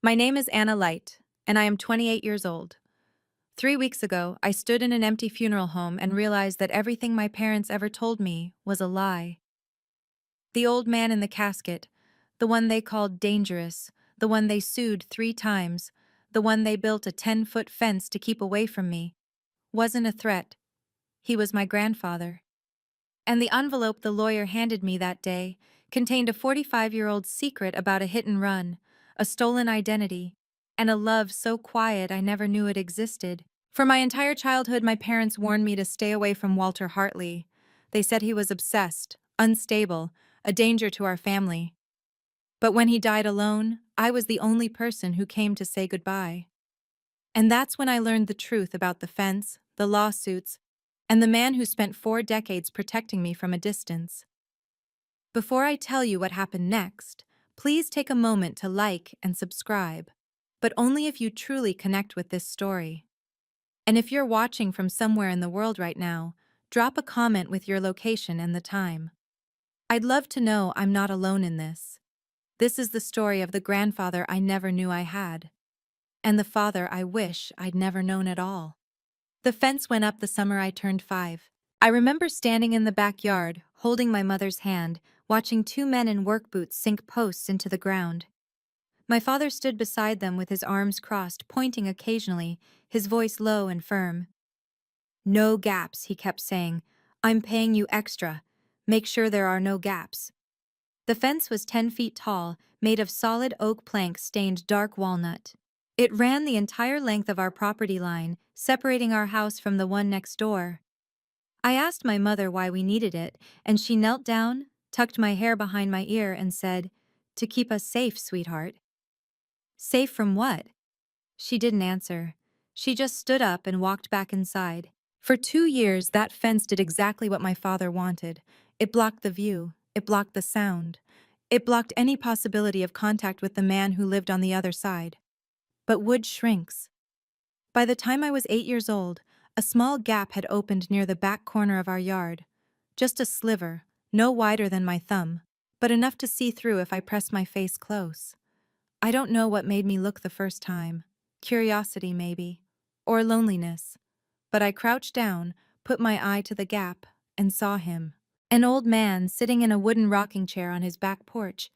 My name is Anna Light, and I am 28 years old. 3 weeks ago, I stood in an empty funeral home and realized that everything my parents ever told me was a lie. The old man in the casket, the one they called dangerous, the one they sued 3 times, the one they built a 10-foot fence to keep away from me, wasn't a threat. He was my grandfather. And the envelope the lawyer handed me that day contained a 45-year-old secret about a hit and run, a stolen identity, and a love so quiet I never knew it existed. For my entire childhood, my parents warned me to stay away from Walter Hartley. They said he was obsessed, unstable, a danger to our family. But when he died alone, I was the only person who came to say goodbye. And that's when I learned the truth about the fence, the lawsuits, and the man who spent 4 decades protecting me from a distance. Before I tell you what happened next, please take a moment to like and subscribe, but only if you truly connect with this story. And if you're watching from somewhere in the world right now, drop a comment with your location and the time. I'd love to know I'm not alone in this. This is the story of the grandfather I never knew I had, and the father I wish I'd never known at all. The fence went up the summer I turned 5. I remember standing in the backyard, holding my mother's hand, watching 2 men in work boots sink posts into the ground. My father stood beside them with his arms crossed, pointing occasionally, his voice low and firm. "No gaps," he kept saying. "I'm paying you extra. Make sure there are no gaps." The fence was 10 feet tall, made of solid oak planks stained dark walnut. It ran the entire length of our property line, separating our house from the one next door. I asked my mother why we needed it, and she knelt down, tucked my hair behind my ear, and said, "To keep us safe, sweetheart." Safe from what? She didn't answer. She just stood up and walked back inside. For 2 years, that fence did exactly what my father wanted. It blocked the view. It blocked the sound. It blocked any possibility of contact with the man who lived on the other side. But wood shrinks. By the time I was 8 years old, a small gap had opened near the back corner of our yard. Just a sliver, no wider than my thumb, but enough to see through if I pressed my face close. I don't know what made me look the first time. Curiosity, maybe. Or loneliness. But I crouched down, put my eye to the gap, and saw him. An old man sitting in a wooden rocking chair on his back porch.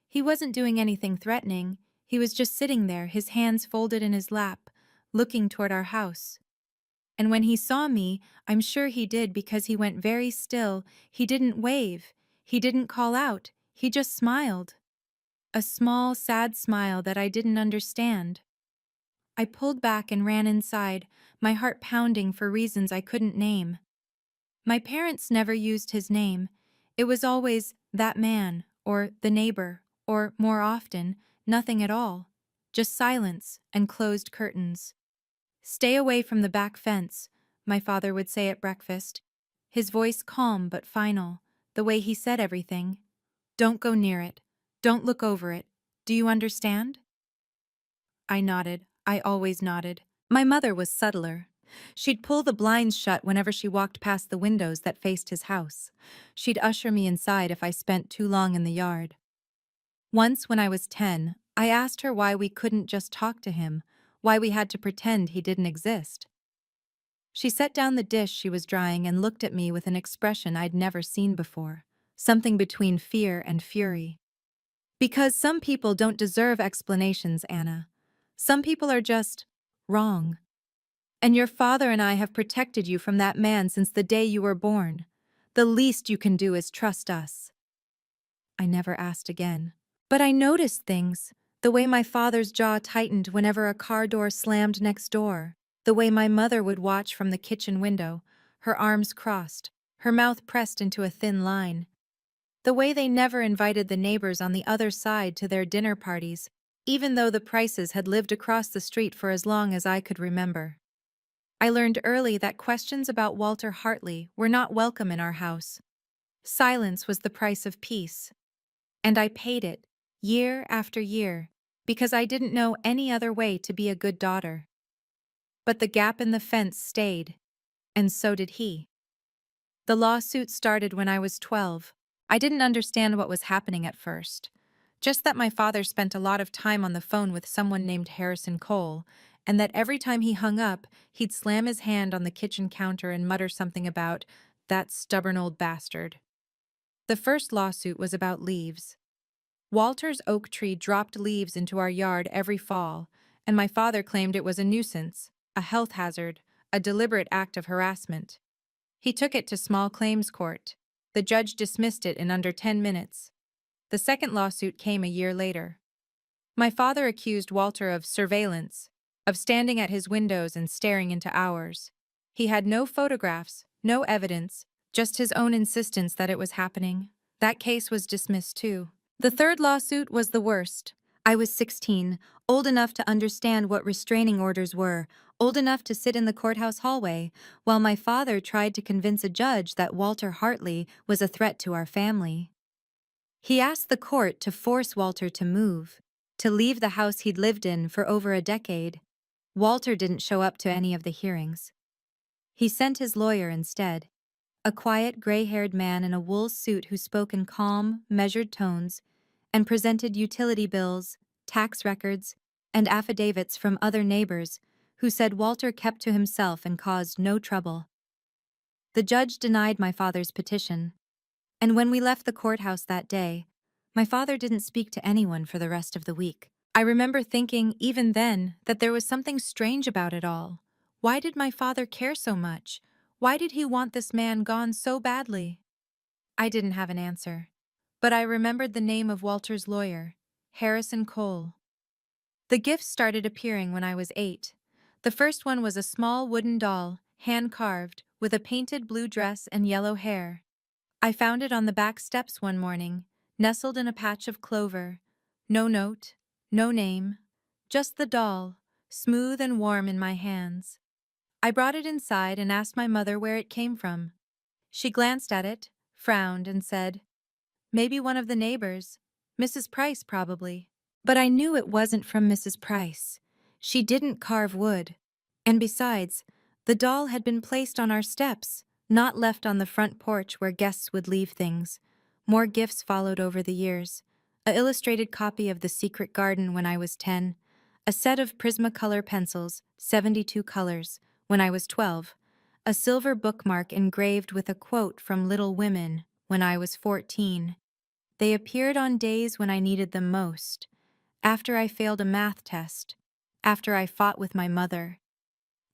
He wasn't doing anything threatening. He was just sitting there, his hands folded in his lap, looking toward our house. And when he saw me, I'm sure he did because he went very still. He didn't wave. He didn't call out. He just smiled. A small, sad smile that I didn't understand. I pulled back and ran inside, my heart pounding for reasons I couldn't name. My parents never used his name. It was always that man, or the neighbor, or, more often, nothing at all. Just silence and closed curtains. "Stay away from the back fence," my father would say at breakfast, his voice calm but final, the way he said everything. "Don't go near it. Don't look over it. Do you understand?" I nodded. I always nodded. My mother was subtler. She'd pull the blinds shut whenever she walked past the windows that faced his house. She'd usher me inside if I spent too long in the yard. Once, when I was 10, I asked her why we couldn't just talk to him, why we had to pretend he didn't exist. She set down the dish she was drying and looked at me with an expression I'd never seen before, something between fear and fury. "Because some people don't deserve explanations, Anna. Some people are just wrong. And your father and I have protected you from that man since the day you were born. The least you can do is trust us." I never asked again. But I noticed things. The way my father's jaw tightened whenever a car door slammed next door. The way my mother would watch from the kitchen window, her arms crossed, her mouth pressed into a thin line. The way they never invited the neighbors on the other side to their dinner parties, even though the Prices had lived across the street for as long as I could remember. I learned early that questions about Walter Hartley were not welcome in our house. Silence was the price of peace. And I paid it, year after year, because I didn't know any other way to be a good daughter. But the gap in the fence stayed, and so did he. The lawsuit started when I was 12. I didn't understand what was happening at first. Just that my father spent a lot of time on the phone with someone named Harrison Cole, and that every time he hung up, he'd slam his hand on the kitchen counter and mutter something about that stubborn old bastard. The first lawsuit was about leaves. Walter's oak tree dropped leaves into our yard every fall, and my father claimed it was a nuisance, a health hazard, a deliberate act of harassment. He took it to small claims court. The judge dismissed it in under 10 minutes. The second lawsuit came a year later. My father accused Walter of surveillance, of standing at his windows and staring into ours. He had no photographs, no evidence, just his own insistence that it was happening. That case was dismissed too. The third lawsuit was the worst. I was 16, old enough to understand what restraining orders were, old enough to sit in the courthouse hallway, while my father tried to convince a judge that Walter Hartley was a threat to our family. He asked the court to force Walter to move, to leave the house he'd lived in for over a decade. Walter didn't show up to any of the hearings. He sent his lawyer instead, a quiet, gray-haired man in a wool suit who spoke in calm, measured tones and presented utility bills, tax records, and affidavits from other neighbors who said Walter kept to himself and caused no trouble. The judge denied my father's petition, and when we left the courthouse that day, my father didn't speak to anyone for the rest of the week. I remember thinking, even then, that there was something strange about it all. Why did my father care so much? Why did he want this man gone so badly? I didn't have an answer, but I remembered the name of Walter's lawyer, Harrison Cole. The gifts started appearing when I was 8. The first one was a small wooden doll, hand-carved, with a painted blue dress and yellow hair. I found it on the back steps one morning, nestled in a patch of clover. No note, no name, just the doll, smooth and warm in my hands. I brought it inside and asked my mother where it came from. She glanced at it, frowned, and said, "Maybe one of the neighbors. Mrs. Price, probably." But I knew it wasn't from Mrs. Price. She didn't carve wood. And besides, the doll had been placed on our steps, not left on the front porch where guests would leave things. More gifts followed over the years. An illustrated copy of The Secret Garden when I was 10. A set of Prismacolor pencils, 72 colors, when I was 12. A silver bookmark engraved with a quote from Little Women when I was 14. They appeared on days when I needed them most. After I failed a math test. After I fought with my mother.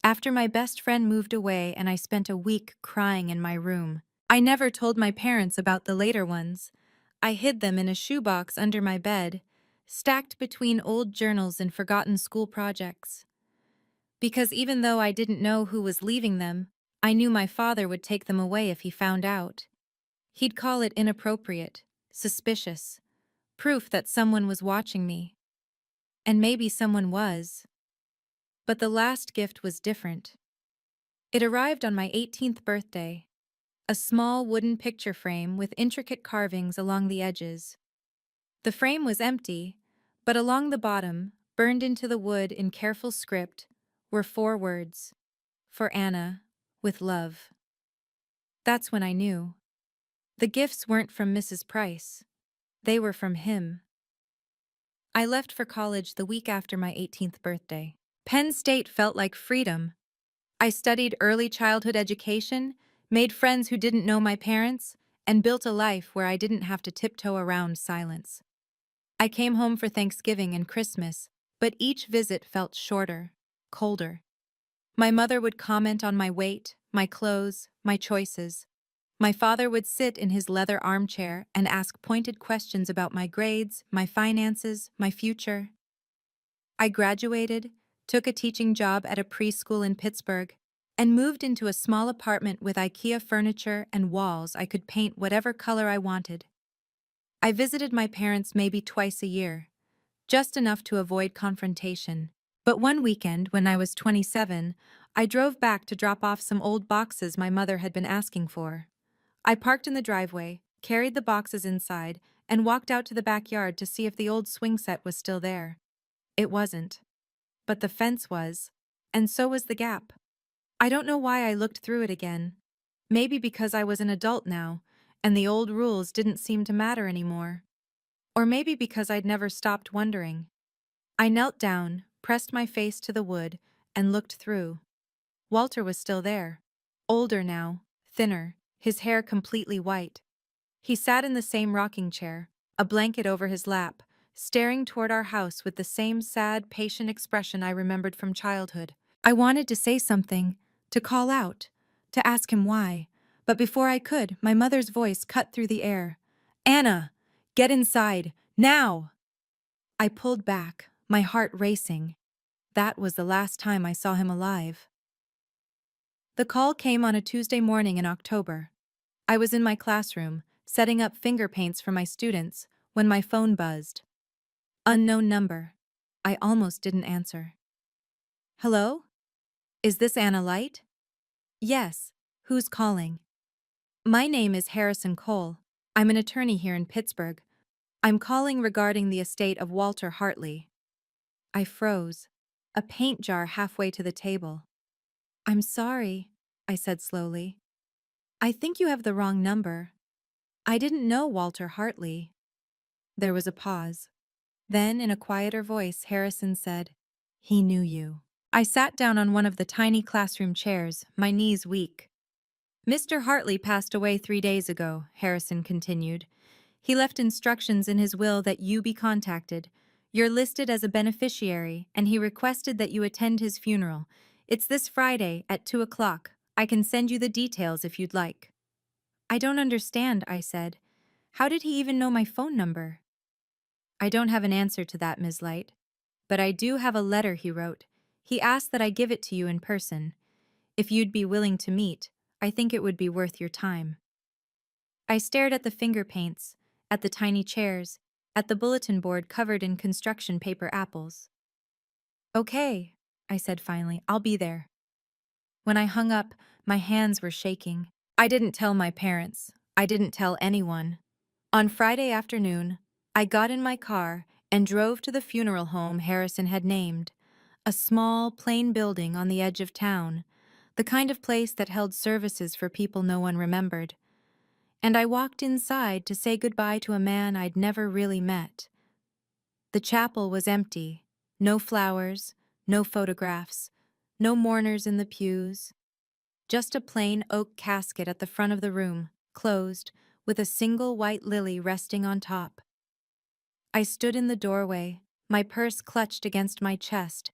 After my best friend moved away and I spent a week crying in my room. I never told my parents about the later ones. I hid them in a shoebox under my bed, stacked between old journals and forgotten school projects. Because even though I didn't know who was leaving them, I knew my father would take them away if he found out. He'd call it inappropriate, suspicious, proof that someone was watching me. And maybe someone was. But the last gift was different. It arrived on my 18th birthday. A small wooden picture frame with intricate carvings along the edges. The frame was empty, but along the bottom, burned into the wood in careful script, were 4 words. For Anna, with love. That's when I knew. The gifts weren't from Mrs. Price. They were from him. I left for college the week after my 18th birthday. Penn State felt like freedom. I studied early childhood education, made friends who didn't know my parents, and built a life where I didn't have to tiptoe around silence. I came home for Thanksgiving and Christmas, but each visit felt shorter, colder. My mother would comment on my weight, my clothes, my choices. My father would sit in his leather armchair and ask pointed questions about my grades, my finances, my future. I graduated, took a teaching job at a preschool in Pittsburgh, and moved into a small apartment with IKEA furniture and walls I could paint whatever color I wanted. I visited my parents maybe twice a year, just enough to avoid confrontation. But one weekend, when I was 27, I drove back to drop off some old boxes my mother had been asking for. I parked in the driveway, carried the boxes inside, and walked out to the backyard to see if the old swing set was still there. It wasn't. But the fence was, and so was the gap. I don't know why I looked through it again. Maybe because I was an adult now, and the old rules didn't seem to matter anymore. Or maybe because I'd never stopped wondering. I knelt down, pressed my face to the wood, and looked through. Walter was still there. Older now, thinner, his hair completely white. He sat in the same rocking chair, a blanket over his lap, staring toward our house with the same sad, patient expression I remembered from childhood. I wanted to say something, to call out, to ask him why, but before I could, my mother's voice cut through the air. "Anna! Get inside! Now!" I pulled back, my heart racing. That was the last time I saw him alive. The call came on a Tuesday morning in October. I was in my classroom, setting up finger paints for my students, when my phone buzzed. Unknown number. I almost didn't answer. "Hello? Is this Anna Light?" "Yes. Who's calling?" "My name is Harrison Cole. I'm an attorney here in Pittsburgh. I'm calling regarding the estate of Walter Hartley." I froze, a paint jar halfway to the table. "I'm sorry," I said slowly. "I think you have the wrong number. I didn't know Walter Hartley." There was a pause. Then, in a quieter voice, Harrison said, "He knew you." I sat down on one of the tiny classroom chairs, my knees weak. "Mr. Hartley passed away 3 days ago," Harrison continued. "He left instructions in his will that you be contacted. You're listed as a beneficiary, and he requested that you attend his funeral. It's this Friday at 2 o'clock. I can send you the details if you'd like." "I don't understand," I said. "How did he even know my phone number?" "I don't have an answer to that, Ms. Light. But I do have a letter he wrote. He asked that I give it to you in person. If you'd be willing to meet, I think it would be worth your time." I stared at the finger paints, at the tiny chairs, at the bulletin board covered in construction paper apples. "Okay," I said finally, "I'll be there." When I hung up, my hands were shaking. I didn't tell my parents. I didn't tell anyone. On Friday afternoon, I got in my car and drove to the funeral home Harrison had named, a small, plain building on the edge of town, the kind of place that held services for people no one remembered. And I walked inside to say goodbye to a man I'd never really met. The chapel was empty. No flowers, no photographs, no mourners in the pews. Just a plain oak casket at the front of the room, closed, with a single white lily resting on top. I stood in the doorway, my purse clutched against my chest,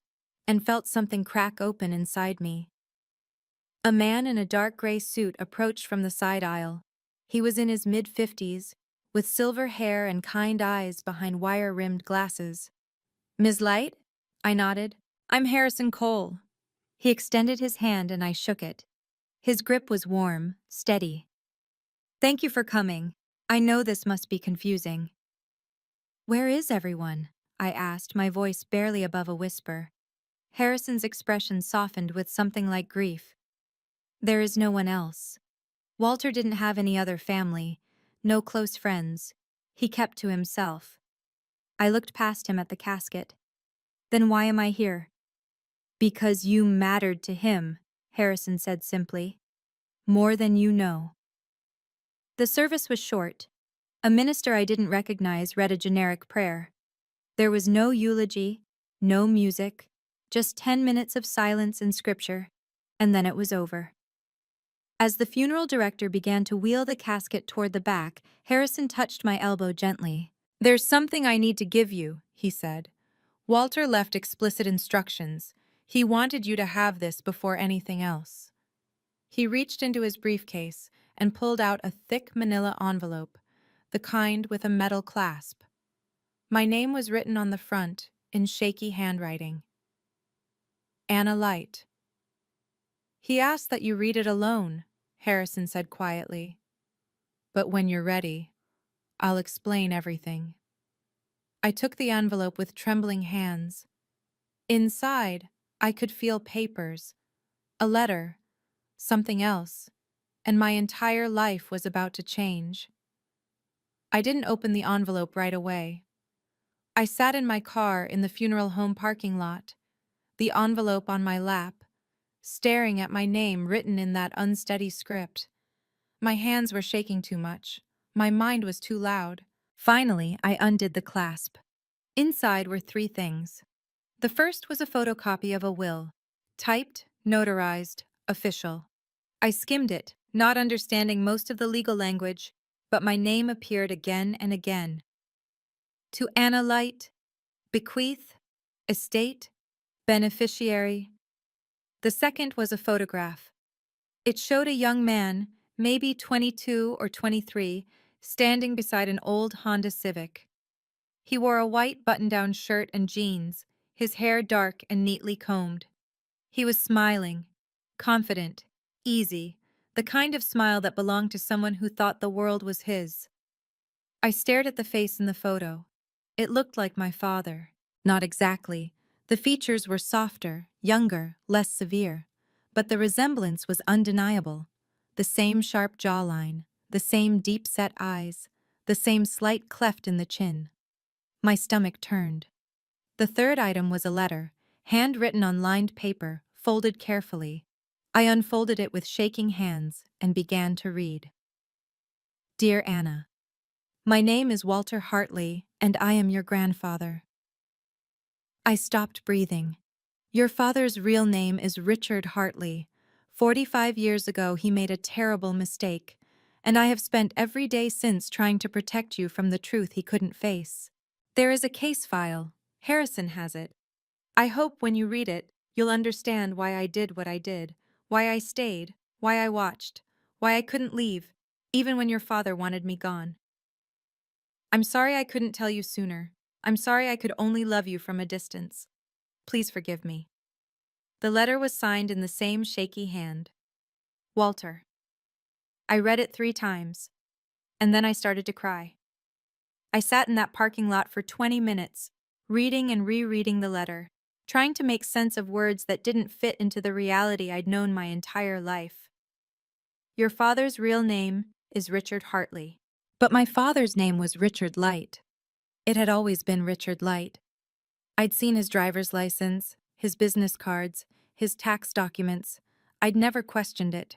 and felt something crack open inside me. A man in a dark gray suit approached from the side aisle. He was in his mid-50s, with silver hair and kind eyes behind wire-rimmed glasses. "Ms. Light?" I nodded. "I'm Harrison Cole." He extended his hand and I shook it. His grip was warm, steady. "Thank you for coming. I know this must be confusing." "Where is everyone?" I asked, my voice barely above a whisper. Harrison's expression softened with something like grief. "There is no one else. Walter didn't have any other family, no close friends. He kept to himself." I looked past him at the casket. "Then why am I here?" "Because you mattered to him," Harrison said simply. "More than you know." The service was short. A minister I didn't recognize read a generic prayer. There was no eulogy, no music, just 10 minutes of silence and scripture, and then it was over. As the funeral director began to wheel the casket toward the back, Harrison touched my elbow gently. "There's something I need to give you," he said. "Walter left explicit instructions. He wanted you to have this before anything else." He reached into his briefcase and pulled out a thick manila envelope, the kind with a metal clasp. My name was written on the front in shaky handwriting. "Anna Light." "He asked that you read it alone," Harrison said quietly. "But when you're ready, I'll explain everything." I took the envelope with trembling hands. Inside, I could feel papers, a letter, something else, and my entire life was about to change. I didn't open the envelope right away. I sat in my car in the funeral home parking lot, the envelope on my lap, staring at my name written in that unsteady script. My hands were shaking too much. My mind was too loud. Finally, I undid the clasp. Inside were three things. The first was a photocopy of a will. Typed, notarized, official. I skimmed it, not understanding most of the legal language, but my name appeared again and again. To Anna Light, bequeath, estate, beneficiary. The second was a photograph. It showed a young man, maybe 22 or 23, standing beside an old Honda Civic. He wore a white button-down shirt and jeans, his hair dark and neatly combed. He was smiling, confident, easy, the kind of smile that belonged to someone who thought the world was his. I stared at the face in the photo. It looked like my father. Not exactly. The features were softer, younger, less severe. But the resemblance was undeniable. The same sharp jawline, the same deep-set eyes, the same slight cleft in the chin. My stomach turned. The third item was a letter, handwritten on lined paper, folded carefully. I unfolded it with shaking hands and began to read. Dear Anna, my name is Walter Hartley, and I am your grandfather. I stopped breathing. Your father's real name is Richard Hartley. 45 years ago, he made a terrible mistake, and I have spent every day since trying to protect you from the truth he couldn't face. There is a case file. Harrison has it. I hope when you read it, you'll understand why I did what I did, why I stayed, why I watched, why I couldn't leave, even when your father wanted me gone. I'm sorry I couldn't tell you sooner. I'm sorry I could only love you from a distance. Please forgive me. The letter was signed in the same shaky hand. Walter. I read it 3 times, and then I started to cry. I sat in that parking lot for 20 minutes, reading and rereading the letter, trying to make sense of words that didn't fit into the reality I'd known my entire life. Your father's real name is Richard Hartley. But my father's name was Richard Light. It had always been Richard Light. I'd seen his driver's license, his business cards, his tax documents. I'd never questioned it.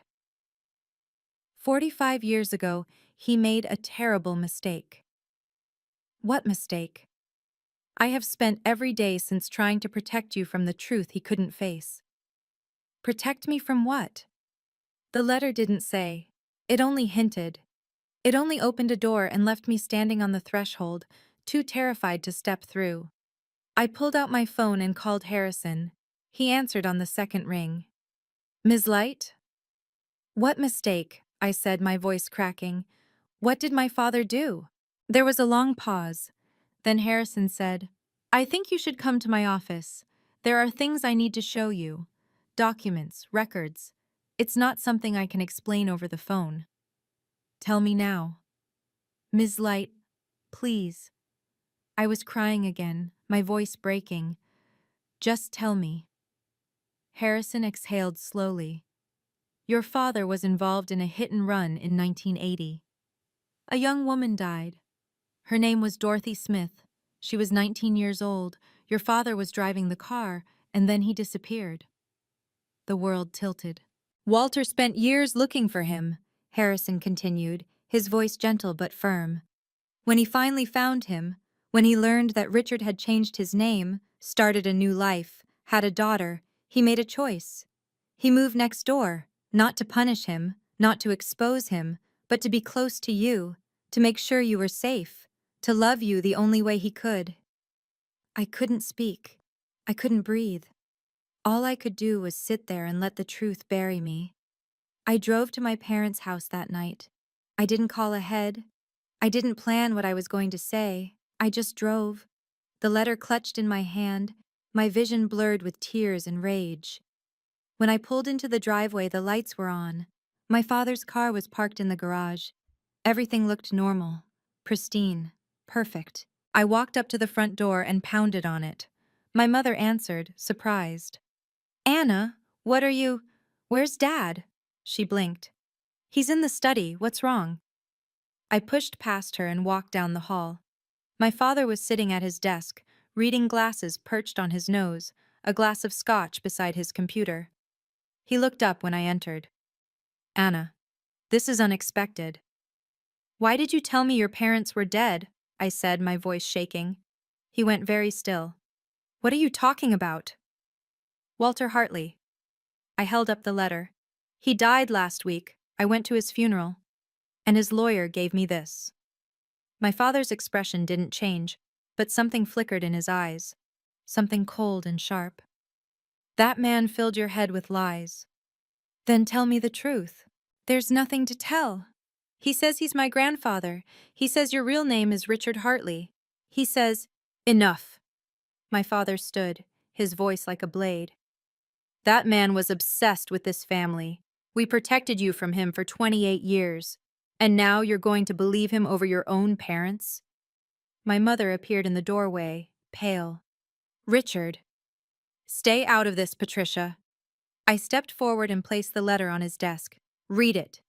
45 years ago, he made a terrible mistake. What mistake? I have spent every day since trying to protect you from the truth he couldn't face. Protect me from what? The letter didn't say. It only hinted. It only opened a door and left me standing on the threshold, too terrified to step through. I pulled out my phone and called Harrison. He answered on the second ring. Ms. Light? What mistake? I said, my voice cracking. What did my father do? There was a long pause. Then Harrison said, I think you should come to my office. There are things I need to show you. Documents, records. It's not something I can explain over the phone. Tell me now. Ms. Light, please. I was crying again, my voice breaking. Just tell me. Harrison exhaled slowly. Your father was involved in a hit-and-run in 1980. A young woman died. Her name was Dorothy Smith. She was 19 years old. Your father was driving the car, and then he disappeared. The world tilted. Walter spent years looking for him, Harrison continued, his voice gentle but firm. When he finally found him, when he learned that Richard had changed his name, started a new life, had a daughter, he made a choice. He moved next door, not to punish him, not to expose him, but to be close to you, to make sure you were safe, to love you the only way he could. I couldn't speak. I couldn't breathe. All I could do was sit there and let the truth bury me. I drove to my parents' house that night. I didn't call ahead. I didn't plan what I was going to say. I just drove. The letter clutched in my hand, my vision blurred with tears and rage. When I pulled into the driveway, the lights were on. My father's car was parked in the garage. Everything looked normal, pristine, perfect. I walked up to the front door and pounded on it. My mother answered, surprised. Anna, what are you... Where's Dad? She blinked. He's in the study. What's wrong? I pushed past her and walked down the hall. My father was sitting at his desk, reading glasses perched on his nose, a glass of scotch beside his computer. He looked up when I entered. Anna, this is unexpected. Why did you tell me your parents were dead? I said, my voice shaking. He went very still. What are you talking about? Walter Hartley. I held up the letter. He died last week. I went to his funeral. And his lawyer gave me this. My father's expression didn't change, but something flickered in his eyes. Something cold and sharp. That man filled your head with lies. Then tell me the truth. There's nothing to tell. He says he's my grandfather. He says your real name is Richard Hartley. He says, enough. My father stood, his voice like a blade. That man was obsessed with this family. We protected you from him for 28 years. And now you're going to believe him over your own parents? My mother appeared in the doorway, pale. Richard. Stay out of this, Patricia. I stepped forward and placed the letter on his desk. Read it.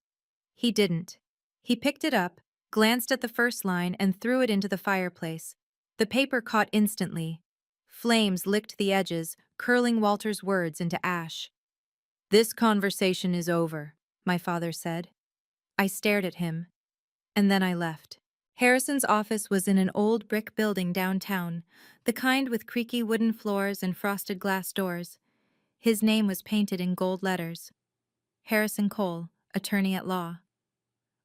He didn't. He picked it up, glanced at the first line, and threw it into the fireplace. The paper caught instantly. Flames licked the edges, curling Walter's words into ash. This conversation is over, my father said. I stared at him, and then I left. Harrison's office was in an old brick building downtown, the kind with creaky wooden floors and frosted glass doors. His name was painted in gold letters. Harrison Cole, attorney at law.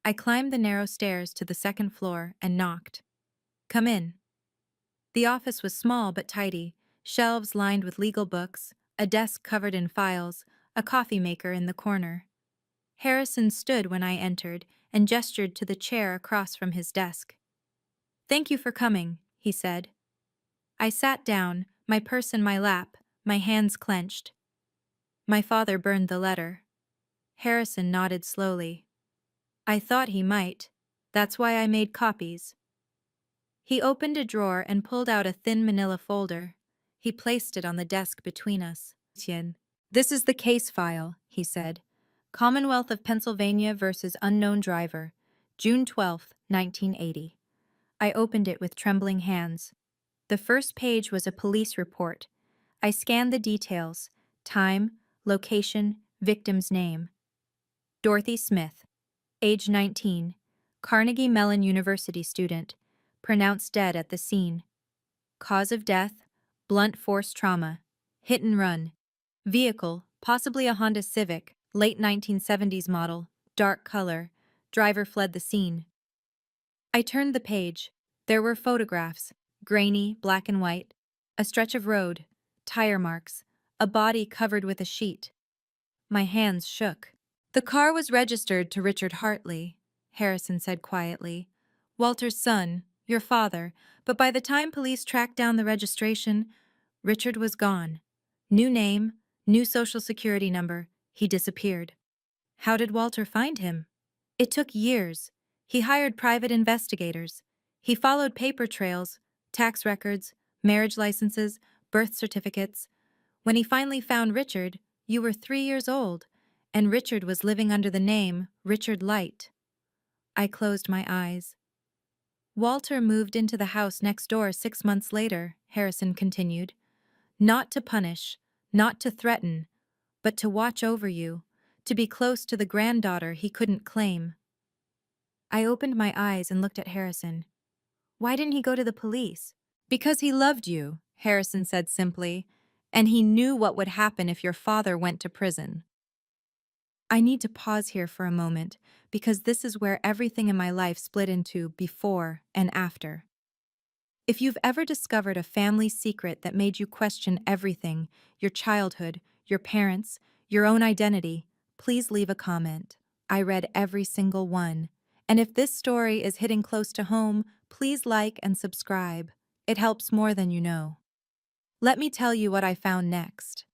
I climbed the narrow stairs to the second floor and knocked. Come in. The office was small but tidy, shelves lined with legal books, a desk covered in files, a coffee maker in the corner. Harrison stood when I entered and gestured to the chair across from his desk. Thank you for coming, he said. I sat down, my purse in my lap, my hands clenched. My father burned the letter. Harrison nodded slowly. I thought he might. That's why I made copies. He opened a drawer and pulled out a thin manila folder. He placed it on the desk between us. This is the case file, he said. Commonwealth of Pennsylvania versus unknown driver, June 12, 1980. I opened it with trembling hands. The first page was a police report. I scanned the details: time, location, victim's name. Dorothy Smith, age 19, Carnegie Mellon University student, pronounced dead at the scene. Cause of death: blunt force trauma. Hit and run. Vehicle: possibly a Honda Civic, late 1970s model, dark color. Driver fled the scene. I turned the page. There were photographs, grainy, black and white, a stretch of road, tire marks, a body covered with a sheet. My hands shook. The car was registered to Richard Hartley, Harrison said quietly. Walter's son, your father, but by the time police tracked down the registration, Richard was gone. New name, new social security number, he disappeared. How did Walter find him? It took years. He hired private investigators. He followed paper trails, tax records, marriage licenses, birth certificates. When he finally found Richard, you were 3 years old, and Richard was living under the name Richard Light. I closed my eyes. Walter moved into the house next door 6 months later, Harrison continued. Not to punish, not to threaten, but to watch over you, to be close to the granddaughter he couldn't claim. I opened my eyes and looked at Harrison. Why didn't he go to the police? Because he loved you, Harrison said simply, and he knew what would happen if your father went to prison. I need to pause here for a moment, because this is where everything in my life split into before and after. If you've ever discovered a family secret that made you question everything, your childhood, your parents, your own identity, please leave a comment. I read every single one. And if this story is hitting close to home, please like and subscribe. It helps more than you know. Let me tell you what I found next.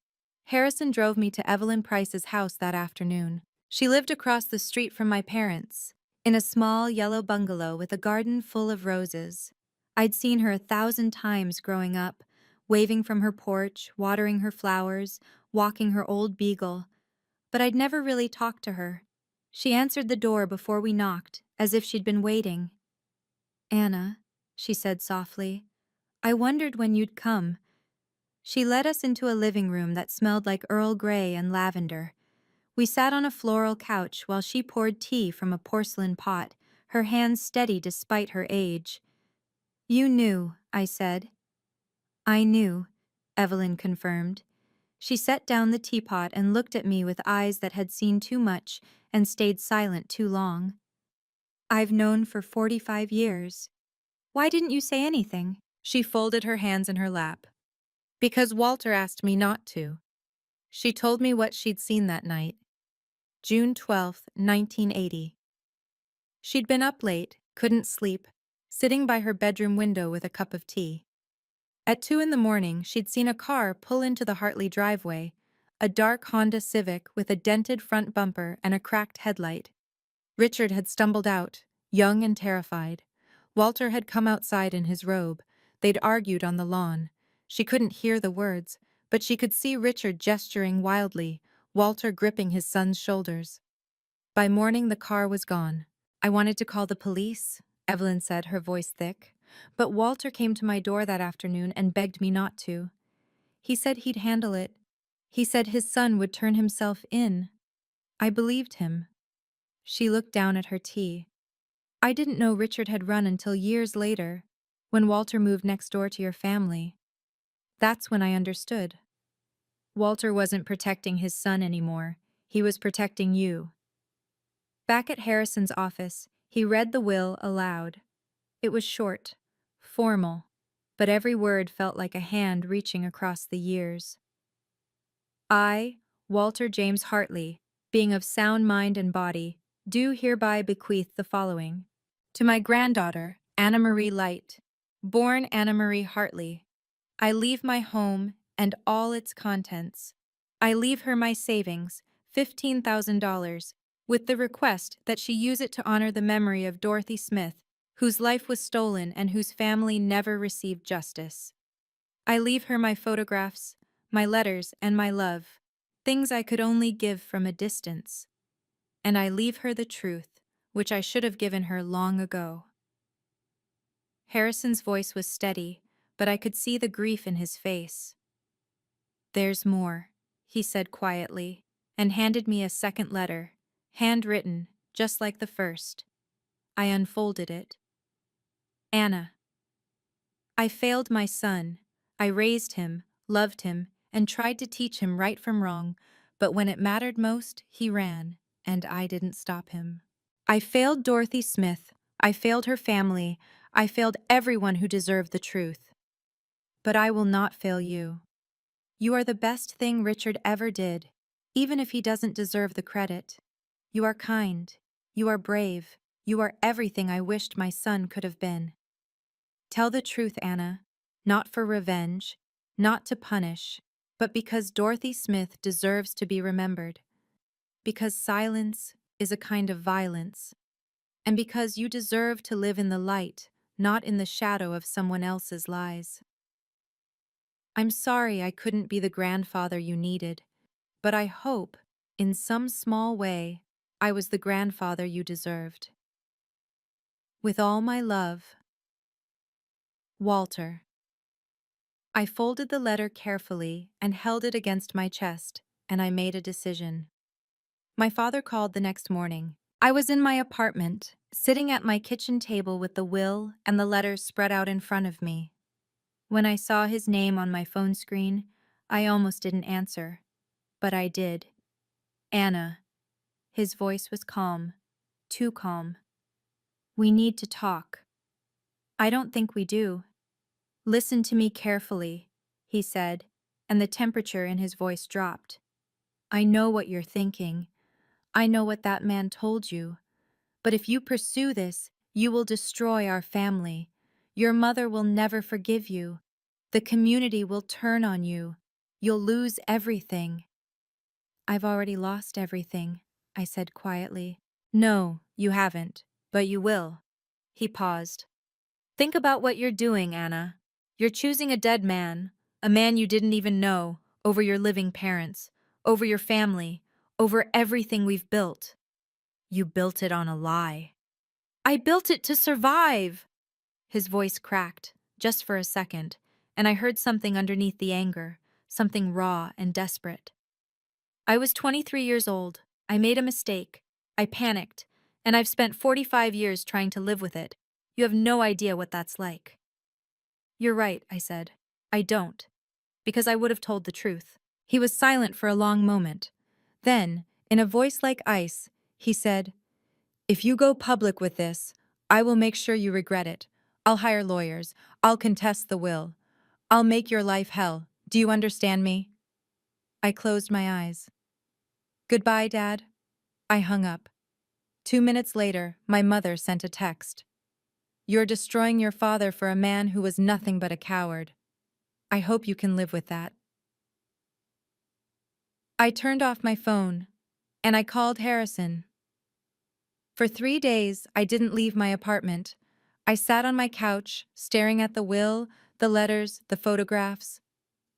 Harrison drove me to Evelyn Price's house that afternoon. She lived across the street from my parents, in a small yellow bungalow with a garden full of roses. I'd seen her 1,000 times growing up, waving from her porch, watering her flowers, walking her old beagle, but I'd never really talked to her. She answered the door before we knocked, as if she'd been waiting. Anna, she said softly, I wondered when you'd come. She led us into a living room that smelled like Earl Grey and lavender. We sat on a floral couch while she poured tea from a porcelain pot, her hands steady despite her age. You knew, I said. I knew, Evelyn confirmed. She set down the teapot and looked at me with eyes that had seen too much and stayed silent too long. I've known for 45 years. Why didn't you say anything? She folded her hands in her lap. Because Walter asked me not to. She told me what she'd seen that night. June 12th, 1980. She'd been up late, couldn't sleep, sitting by her bedroom window with a cup of tea. At 2 in the morning, she'd seen a car pull into the Hartley driveway, a dark Honda Civic with a dented front bumper and a cracked headlight. Richard had stumbled out, young and terrified. Walter had come outside in his robe. They'd argued on the lawn. She couldn't hear the words, but she could see Richard gesturing wildly, Walter gripping his son's shoulders. By morning, the car was gone. I wanted to call the police, Evelyn said, her voice thick. But Walter came to my door that afternoon and begged me not to. He said he'd handle it. He said his son would turn himself in. I believed him. She looked down at her tea. I didn't know Richard had run until years later, when Walter moved next door to your family. That's when I understood. Walter wasn't protecting his son anymore. He was protecting you. Back at Harrison's office, he read the will aloud. It was short, formal, but every word felt like a hand reaching across the years. I, Walter James Hartley, being of sound mind and body, do hereby bequeath the following. To my granddaughter, Anna Marie Light, born Anna Marie Hartley, I leave my home and all its contents. I leave her my savings, $15,000, with the request that she use it to honor the memory of Dorothy Smith, whose life was stolen and whose family never received justice. I leave her my photographs, my letters, and my love, things I could only give from a distance. And I leave her the truth, which I should have given her long ago. Harrison's voice was steady, but I could see the grief in his face. There's more, he said quietly, and handed me a second letter, handwritten, just like the first. I unfolded it. Anna. I failed my son. I raised him, loved him, and tried to teach him right from wrong, but when it mattered most, he ran, and I didn't stop him. I failed Dorothy Smith. I failed her family. I failed everyone who deserved the truth. But I will not fail you. You are the best thing Richard ever did, even if he doesn't deserve the credit. You are kind. You are brave. You are everything I wished my son could have been. Tell the truth, Anna, not for revenge, not to punish, but because Dorothy Smith deserves to be remembered. Because silence is a kind of violence. And because you deserve to live in the light, not in the shadow of someone else's lies. I'm sorry I couldn't be the grandfather you needed, but I hope, in some small way, I was the grandfather you deserved. With all my love, Walter. I folded the letter carefully and held it against my chest, and I made a decision. My father called the next morning. I was in my apartment, sitting at my kitchen table with the will and the letters spread out in front of me. When I saw his name on my phone screen, I almost didn't answer, but I did. Anna. His voice was calm, too calm. We need to talk. I don't think we do. Listen to me carefully, he said, and the temperature in his voice dropped. I know what you're thinking. I know what that man told you. But if you pursue this, you will destroy our family. Your mother will never forgive you. The community will turn on you. You'll lose everything. I've already lost everything, I said quietly. No, you haven't, but you will. He paused. Think about what you're doing, Anna. You're choosing a dead man, a man you didn't even know, over your living parents, over your family, over everything we've built. You built it on a lie. I built it to survive. His voice cracked, just for a second, and I heard something underneath the anger, something raw and desperate. I was 23 years old. I made a mistake. I panicked, and I've spent 45 years trying to live with it. You have no idea what that's like. You're right, I said. I don't. Because I would have told the truth. He was silent for a long moment. Then, in a voice like ice, he said, "If you go public with this, I will make sure you regret it. I'll hire lawyers. I'll contest the will. I'll make your life hell. Do you understand me?" I closed my eyes. "Goodbye, Dad." I hung up. 2 minutes later, my mother sent a text. "You're destroying your father for a man who was nothing but a coward. I hope you can live with that." I turned off my phone, and I called Harrison. For 3 days, I didn't leave my apartment. I sat on my couch, staring at the will, the letters, the photographs.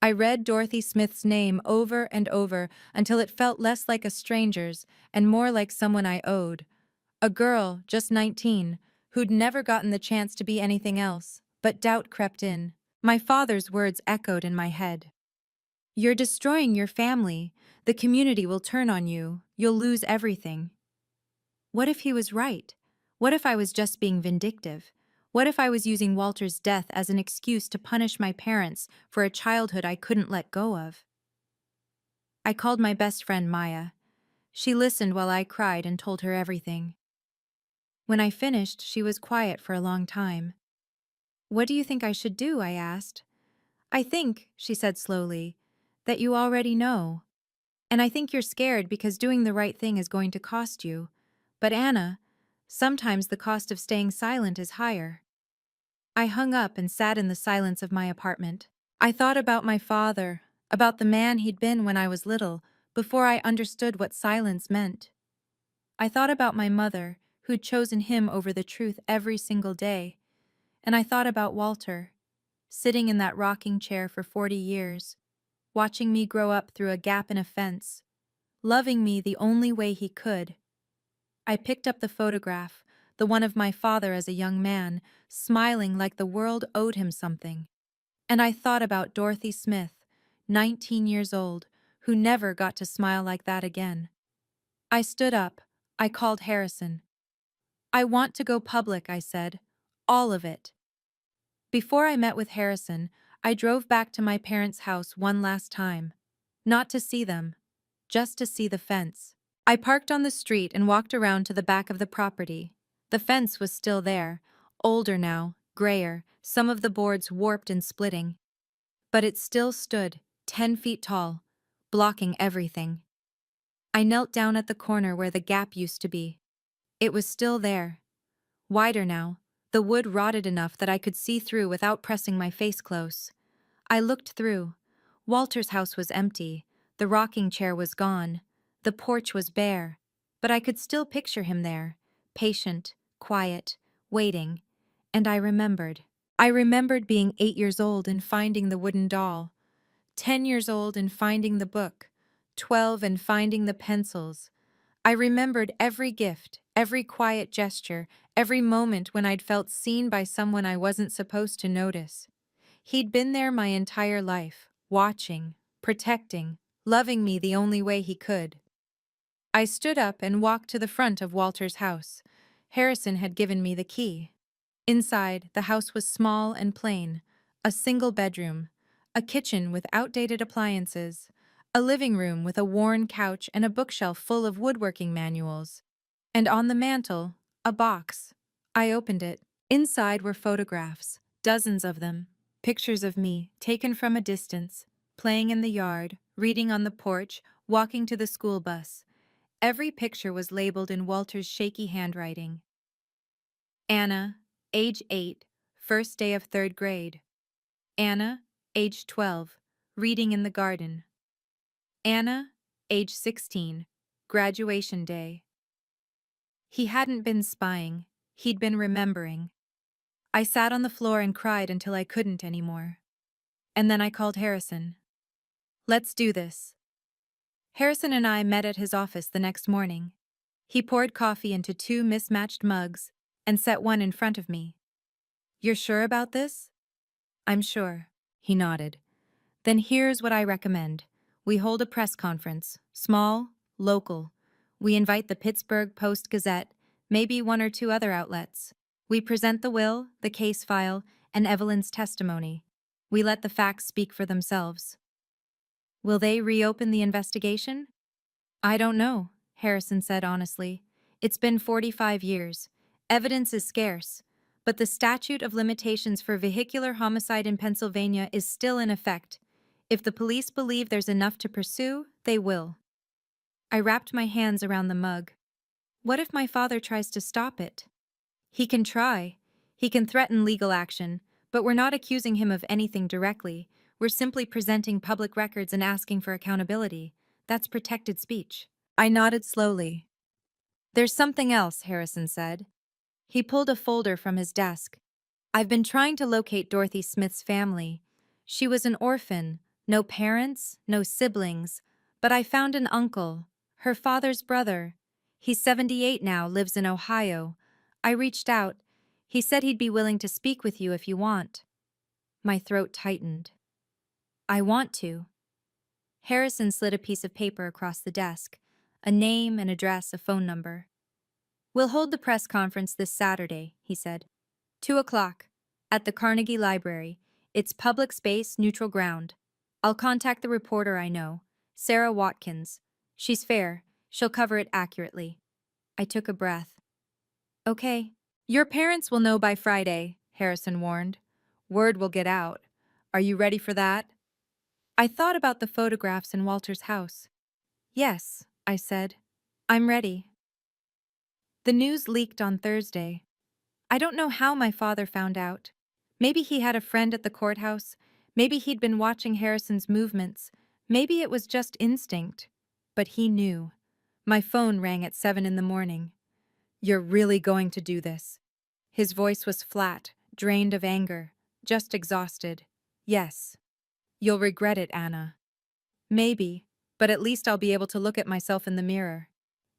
I read Dorothy Smith's name over and over until it felt less like a stranger's and more like someone I owed. A girl, just 19, who'd never gotten the chance to be anything else, but doubt crept in. My father's words echoed in my head. "You're destroying your family. The community will turn on you. You'll lose everything." What if he was right? What if I was just being vindictive? What if I was using Walter's death as an excuse to punish my parents for a childhood I couldn't let go of? I called my best friend Maya. She listened while I cried and told her everything. When I finished, she was quiet for a long time. "What do you think I should do?" I asked. "I think," she said slowly, "that you already know. And I think you're scared because doing the right thing is going to cost you. But Anna, sometimes the cost of staying silent is higher." I hung up and sat in the silence of my apartment. I thought about my father, about the man he'd been when I was little, before I understood what silence meant. I thought about my mother, who'd chosen him over the truth every single day. And I thought about Walter, sitting in that rocking chair for 40 years, watching me grow up through a gap in a fence, loving me the only way he could. I picked up the photograph, the one of my father as a young man, smiling like the world owed him something. And I thought about Dorothy Smith, 19 years old, who never got to smile like that again. I stood up. I called Harrison. "I want to go public," I said. "All of it." Before I met with Harrison, I drove back to my parents' house one last time. Not to see them, just to see the fence. I parked on the street and walked around to the back of the property. The fence was still there, older now, grayer, some of the boards warped and splitting. But it still stood, 10 feet tall, blocking everything. I knelt down at the corner where the gap used to be. It was still there. Wider now, the wood rotted enough that I could see through without pressing my face close. I looked through. Walter's house was empty. The rocking chair was gone. The porch was bare. But I could still picture him there, patient, quiet, waiting. And I remembered. I remembered being 8 years old and finding the wooden doll, 10 years old and finding the book, 12 and finding the pencils. I remembered every gift, every quiet gesture, every moment when I'd felt seen by someone I wasn't supposed to notice. He'd been there my entire life, watching, protecting, loving me the only way he could. I stood up and walked to the front of Walter's house. Harrison had given me the key. Inside, the house was small and plain, a single bedroom, a kitchen with outdated appliances, a living room with a worn couch and a bookshelf full of woodworking manuals. And on the mantel, a box. I opened it. Inside were photographs, dozens of them, pictures of me, taken from a distance, playing in the yard, reading on the porch, walking to the school bus. Every picture was labeled in Walter's shaky handwriting. Anna, age 8, first day of 3rd grade. Anna, age 12, reading in the garden. Anna, age 16, graduation day. He hadn't been spying, he'd been remembering. I sat on the floor and cried until I couldn't anymore. And then I called Harrison. "Let's do this." Harrison and I met at his office the next morning. He poured coffee into 2 mismatched mugs and set one in front of me. "You're sure about this?" "I'm sure," he nodded. "Then here's what I recommend. We hold a press conference, small, local. We invite the Pittsburgh Post-Gazette, maybe 1 or 2 other outlets. We present the will, the case file, and Evelyn's testimony. We let the facts speak for themselves. Will they reopen the investigation? I don't know, Harrison said honestly. It's been 45 years. Evidence is scarce, but the statute of limitations for vehicular homicide in Pennsylvania is still in effect. If the police believe there's enough to pursue, they will. I wrapped my hands around the mug. What if my father tries to stop it? He can try. He can threaten legal action, but we're not accusing him of anything directly. We're simply presenting public records and asking for accountability. That's protected speech. I nodded slowly. There's something else, Harrison said. He pulled a folder from his desk. I've been trying to locate Dorothy Smith's family. She was an orphan, no parents, no siblings, but I found an uncle, her father's brother. He's 78 now, lives in Ohio. I reached out. He said he'd be willing to speak with you if you want. My throat tightened. I want to. Harrison slid a piece of paper across the desk, a name, an address, a phone number. We'll hold the press conference this Saturday, he said. 2:00, at the Carnegie Library. It's public space, neutral ground. I'll contact the reporter I know, Sarah Watkins. She's fair. She'll cover it accurately. I took a breath. Okay. Your parents will know by Friday, Harrison warned. Word will get out. Are you ready for that? I thought about the photographs in Walter's house. Yes, I said. I'm ready. The news leaked on Thursday. I don't know how my father found out. Maybe he had a friend at the courthouse. Maybe he'd been watching Harrison's movements. Maybe it was just instinct. But he knew. My phone rang at 7 in the morning. You're really going to do this? His voice was flat, drained of anger, just exhausted. Yes. You'll regret it, Anna. Maybe, but at least I'll be able to look at myself in the mirror.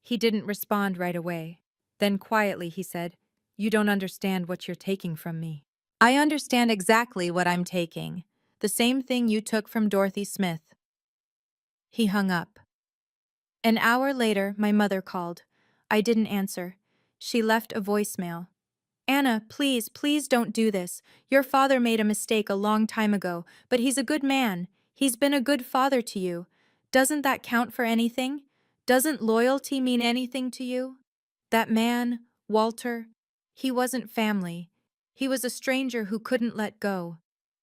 He didn't respond right away. Then quietly he said, You don't understand what you're taking from me. I understand exactly what I'm taking. The same thing you took from Dorothy Smith. He hung up. An hour later, my mother called. I didn't answer. She left a voicemail. Anna, please, please don't do this. Your father made a mistake a long time ago, but he's a good man. He's been a good father to you. Doesn't that count for anything? Doesn't loyalty mean anything to you? That man, Walter, he wasn't family. He was a stranger who couldn't let go.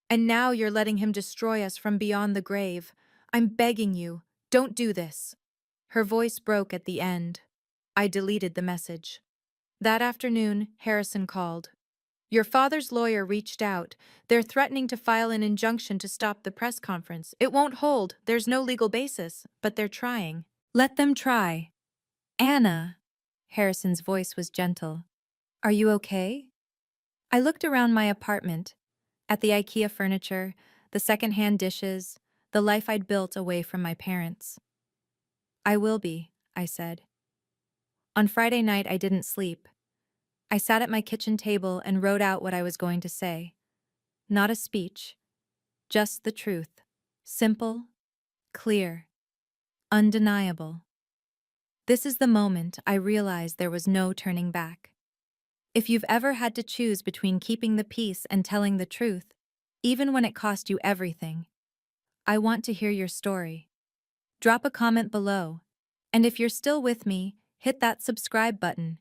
And now you're letting him destroy us from beyond the grave. I'm begging you, don't do this. Her voice broke at the end. I deleted the message. That afternoon, Harrison called. Your father's lawyer reached out. They're threatening to file an injunction to stop the press conference. It won't hold. There's no legal basis, but they're trying. Let them try. Anna. Harrison's voice was gentle. Are you okay? I looked around my apartment, at the IKEA furniture, the secondhand dishes, the life I'd built away from my parents. I will be, I said. On Friday night, I didn't sleep. I sat at my kitchen table and wrote out what I was going to say. Not a speech, just the truth. Simple, clear, undeniable. This is the moment I realized there was no turning back. If you've ever had to choose between keeping the peace and telling the truth, even when it cost you everything, I want to hear your story. Drop a comment below, and if you're still with me, hit that subscribe button.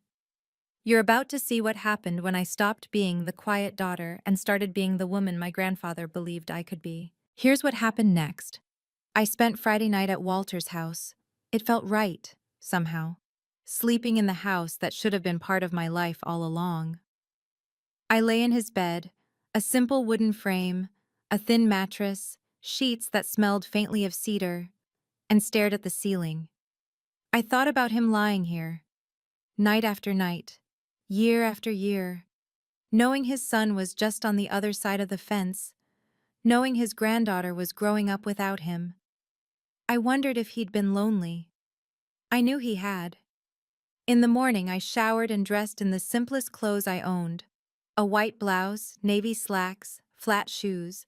You're about to see what happened when I stopped being the quiet daughter and started being the woman my grandfather believed I could be. Here's what happened next. I spent Friday night at Walter's house. It felt right, somehow. Sleeping in the house that should have been part of my life all along. I lay in his bed, a simple wooden frame, a thin mattress, sheets that smelled faintly of cedar, and stared at the ceiling. I thought about him lying here, night after night, year after year, knowing his son was just on the other side of the fence, knowing his granddaughter was growing up without him. I wondered if he'd been lonely. I knew he had. In the morning, I showered and dressed in the simplest clothes I owned. A white blouse, navy slacks, flat shoes.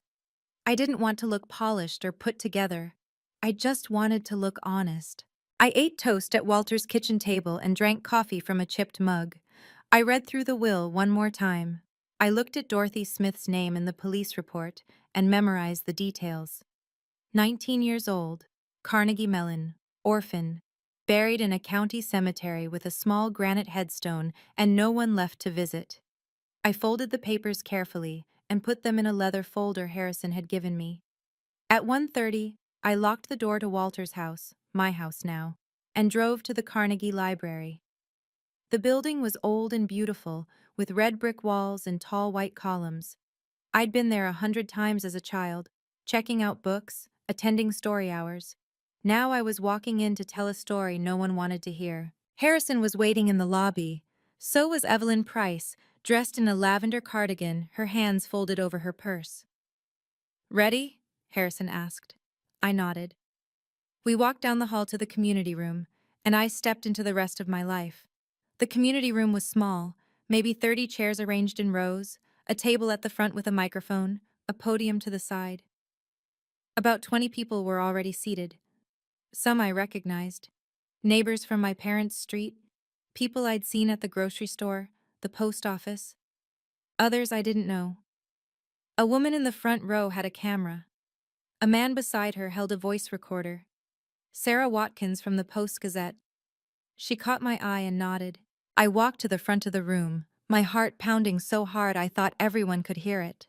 I didn't want to look polished or put together. I just wanted to look honest. I ate toast at Walter's kitchen table and drank coffee from a chipped mug. I read through the will one more time. I looked at Dorothy Smith's name in the police report and memorized the details. 19 years old, Carnegie Mellon, orphan, buried in a county cemetery with a small granite headstone and no one left to visit. I folded the papers carefully and put them in a leather folder Harrison had given me. At 1:30, I locked the door to Walter's house, my house now, and drove to the Carnegie Library. The building was old and beautiful, with red brick walls and tall white columns. I'd been there 100 times as a child, checking out books, attending story hours. Now I was walking in to tell a story no one wanted to hear. Harrison was waiting in the lobby. So was Evelyn Price, dressed in a lavender cardigan, her hands folded over her purse. "Ready?" Harrison asked. I nodded. We walked down the hall to the community room, and I stepped into the rest of my life. The community room was small, maybe 30 chairs arranged in rows, a table at the front with a microphone, a podium to the side. About 20 people were already seated. Some I recognized. Neighbors from my parents' street, people I'd seen at the grocery store, the post office. Others I didn't know. A woman in the front row had a camera. A man beside her held a voice recorder. Sarah Watkins from the Post-Gazette. She caught my eye and nodded. I walked to the front of the room, my heart pounding so hard I thought everyone could hear it.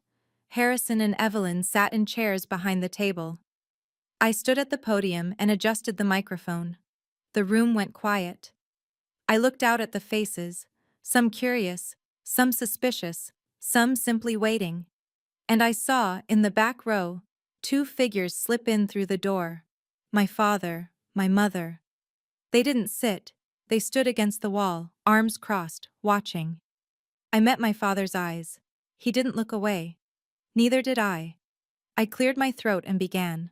Harrison and Evelyn sat in chairs behind the table. I stood at the podium and adjusted the microphone. The room went quiet. I looked out at the faces, some curious, some suspicious, some simply waiting. And I saw, in the back row, 2 figures slip in through the door. My father, my mother. They didn't sit. They stood against the wall, arms crossed, watching. I met my father's eyes. He didn't look away. Neither did I. I cleared my throat and began.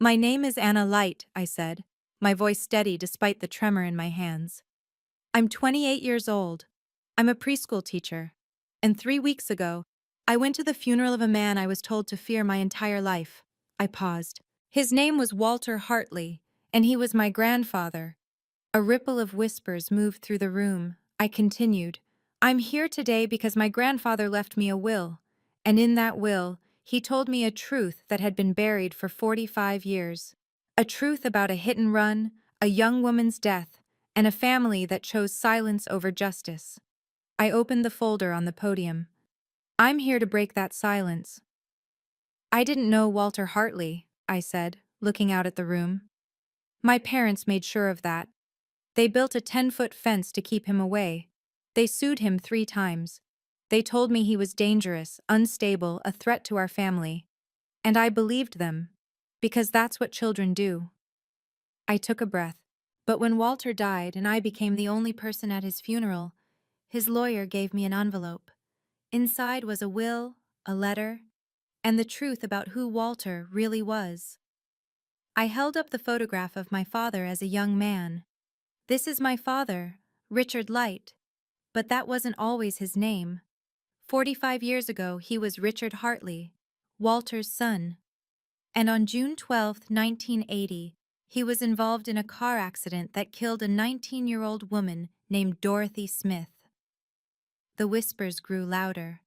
"My name is Anna Light," I said, my voice steady despite the tremor in my hands. "I'm 28 years old. I'm a preschool teacher. And 3 weeks ago, I went to the funeral of a man I was told to fear my entire life." I paused. "His name was Walter Hartley, and he was my grandfather." A ripple of whispers moved through the room. I continued. "I'm here today because my grandfather left me a will, and in that will, he told me a truth that had been buried for 45 years. A truth about a hit and run, a young woman's death, and a family that chose silence over justice." I opened the folder on the podium. "I'm here to break that silence." "I didn't know Walter Hartley," I said, looking out at the room. "My parents made sure of that. They built a 10-foot fence to keep him away. They sued him 3 times. They told me he was dangerous, unstable, a threat to our family. And I believed them, because that's what children do." I took a breath. But when Walter died and I became the only person at his funeral, his lawyer gave me an envelope. Inside was a will, a letter, and the truth about who Walter really was. I held up the photograph of my father as a young man. "This is my father, Richard Light." But that wasn't always his name. 45 years ago, he was Richard Hartley, Walter's son. And on June 12, 1980, he was involved in a car accident that killed a 19-year-old woman named Dorothy Smith. The whispers grew louder.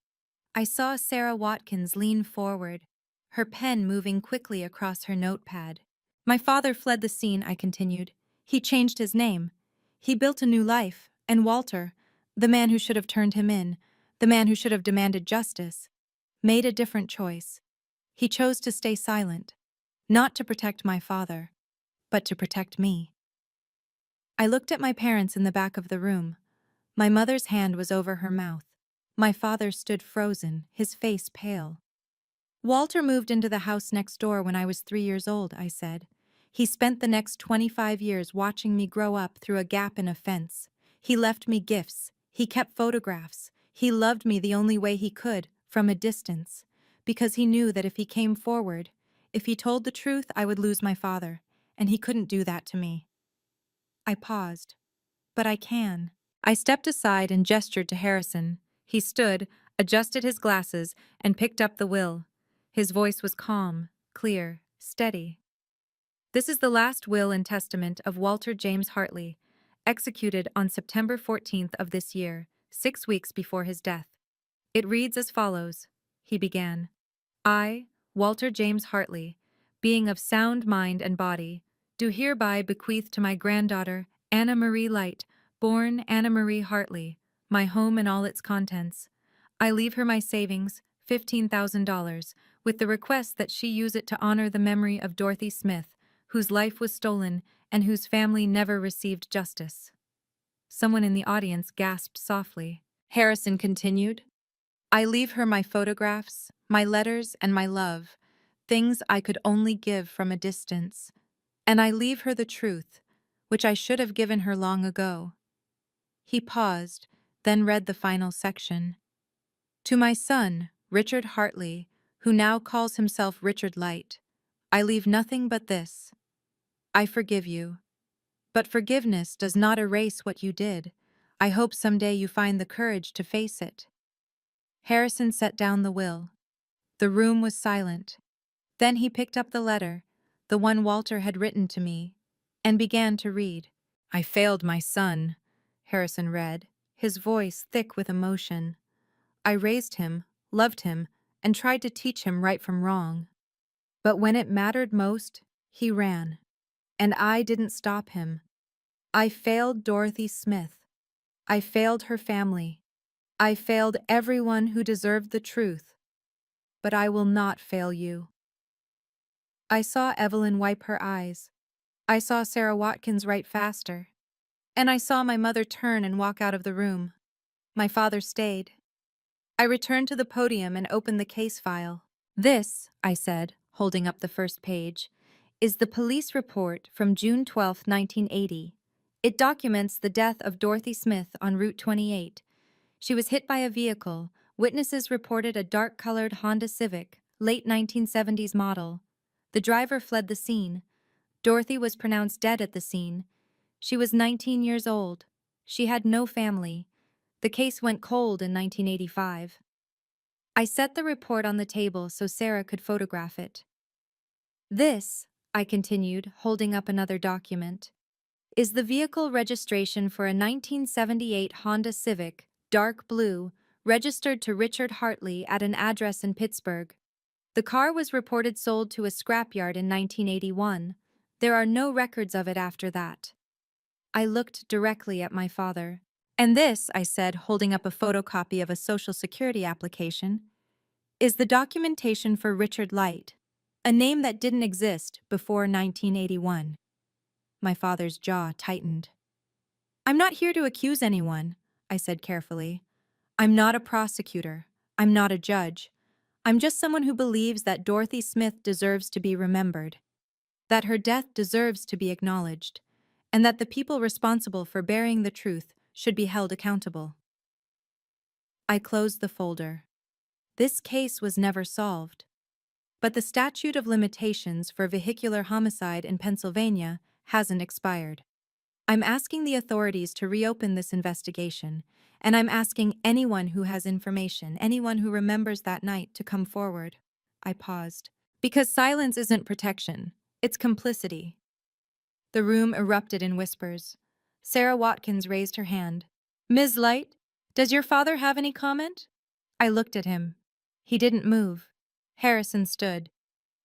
I saw Sarah Watkins lean forward, her pen moving quickly across her notepad. "My father fled the scene," I continued. "He changed his name. He built a new life, and Walter, the man who should have turned him in, the man who should have demanded justice, made a different choice. He chose to stay silent, not to protect my father, but to protect me." I looked at my parents in the back of the room. My mother's hand was over her mouth. My father stood frozen, his face pale. "Walter moved into the house next door when I was 3 years old," I said. "He spent the next 25 years watching me grow up through a gap in a fence. He left me gifts. He kept photographs. He loved me the only way he could, from a distance, because he knew that if he came forward, if he told the truth, I would lose my father, and he couldn't do that to me." I paused. "But I can." I stepped aside and gestured to Harrison. He stood, adjusted his glasses, and picked up the will. His voice was calm, clear, steady. "This is the last will and testament of Walter James Hartley, executed on September 14th of this year, 6 weeks before his death. It reads as follows, he began. I, Walter James Hartley, being of sound mind and body, do hereby bequeath to my granddaughter, Anna Marie Light, born Anna Marie Hartley, my home and all its contents. I leave her my savings, $15,000, with the request that she use it to honor the memory of Dorothy Smith, whose life was stolen and whose family never received justice. Someone in the audience gasped softly. Harrison continued. I leave her my photographs, my letters, and my love, things I could only give from a distance. And I leave her the truth, which I should have given her long ago. He paused, then read the final section. To my son, Richard Hartley, who now calls himself Richard Light, I leave nothing but this. I forgive you. But forgiveness does not erase what you did. I hope someday you find the courage to face it. Harrison set down the will. The room was silent. Then he picked up the letter, the one Walter had written to me, and began to read. I failed my son, Harrison read, his voice thick with emotion. I raised him, loved him, and tried to teach him right from wrong. But when it mattered most, he ran. And I didn't stop him. I failed Dorothy Smith. I failed her family. I failed everyone who deserved the truth. But I will not fail you. I saw Evelyn wipe her eyes. I saw Sarah Watkins write faster. And I saw my mother turn and walk out of the room. My father stayed. I returned to the podium and opened the case file. This, I said, holding up the first page, is the police report from June 12, 1980. It documents the death of Dorothy Smith on Route 28. She was hit by a vehicle. Witnesses reported a dark-colored Honda Civic, late 1970s model. The driver fled the scene. Dorothy was pronounced dead at the scene. She was 19 years old. She had no family. The case went cold in 1985. I set the report on the table so Sarah could photograph it. This, I continued, holding up another document, is the vehicle registration for a 1978 Honda Civic, dark blue, registered to Richard Hartley at an address in Pittsburgh. The car was reported sold to a scrapyard in 1981. There are no records of it after that. I looked directly at my father. And this, I said, holding up a photocopy of a Social Security application, is the documentation for Richard Light, a name that didn't exist before 1981. My father's jaw tightened. I'm not here to accuse anyone, I said carefully. I'm not a prosecutor. I'm not a judge. I'm just someone who believes that Dorothy Smith deserves to be remembered, that her death deserves to be acknowledged, and that the people responsible for burying the truth should be held accountable. I closed the folder. This case was never solved. But the statute of limitations for vehicular homicide in Pennsylvania hasn't expired. I'm asking the authorities to reopen this investigation, and I'm asking anyone who has information, anyone who remembers that night, to come forward. I paused. Because silence isn't protection, it's complicity. The room erupted in whispers. Sarah Watkins raised her hand. Ms. Light, does your father have any comment? I looked at him. He didn't move. Harrison stood.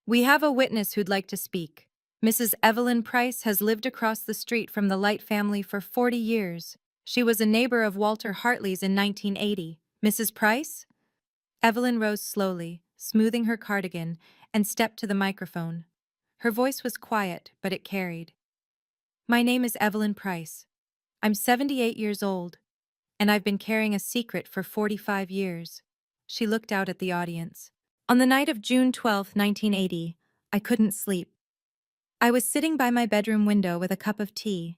We have a witness who'd like to speak. Mrs. Evelyn Price has lived across the street from the Light family for 40 years. She was a neighbor of Walter Hartley's in 1980. Mrs. Price? Evelyn rose slowly, smoothing her cardigan, and stepped to the microphone. Her voice was quiet, but it carried. My name is Evelyn Price. I'm 78 years old, and I've been carrying a secret for 45 years. She looked out at the audience. On the night of June 12, 1980, I couldn't sleep. I was sitting by my bedroom window with a cup of tea.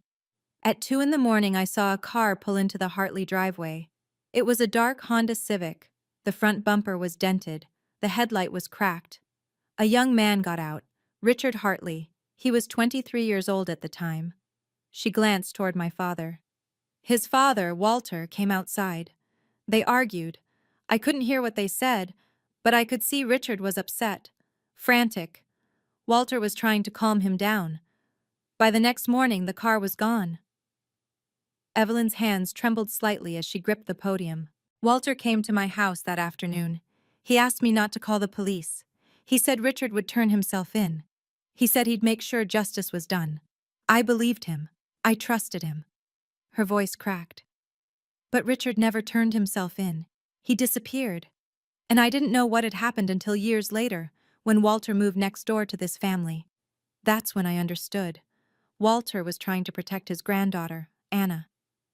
At 2 in the morning, I saw a car pull into the Hartley driveway. It was a dark Honda Civic. The front bumper was dented. The headlight was cracked. A young man got out, Richard Hartley. He was 23 years old at the time. She glanced toward my father. His father, Walter, came outside. They argued. I couldn't hear what they said, but I could see Richard was upset, frantic. Walter was trying to calm him down. By the next morning, the car was gone. Evelyn's hands trembled slightly as she gripped the podium. Walter came to my house that afternoon. He asked me not to call the police. He said Richard would turn himself in. He said he'd make sure justice was done. I believed him. I trusted him. Her voice cracked. But Richard never turned himself in. He disappeared. And I didn't know what had happened until years later, when Walter moved next door to this family. That's when I understood. Walter was trying to protect his granddaughter, Anna.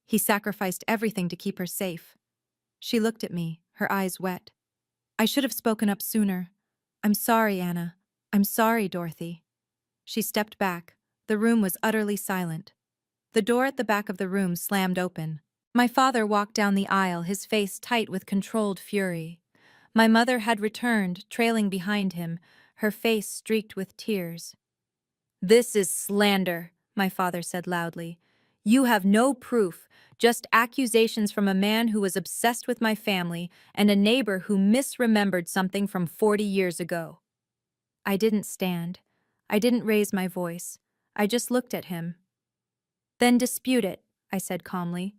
He sacrificed everything to keep her safe. She looked at me, her eyes wet. I should have spoken up sooner. I'm sorry, Anna. I'm sorry, Dorothy. She stepped back. The room was utterly silent. The door at the back of the room slammed open. My father walked down the aisle, his face tight with controlled fury. My mother had returned, trailing behind him, her face streaked with tears. "This is slander," my father said loudly. "You have no proof, just accusations from a man who was obsessed with my family and a neighbor who misremembered something from 40 years ago." I didn't stand. I didn't raise my voice. I just looked at him. "Then dispute it," I said calmly.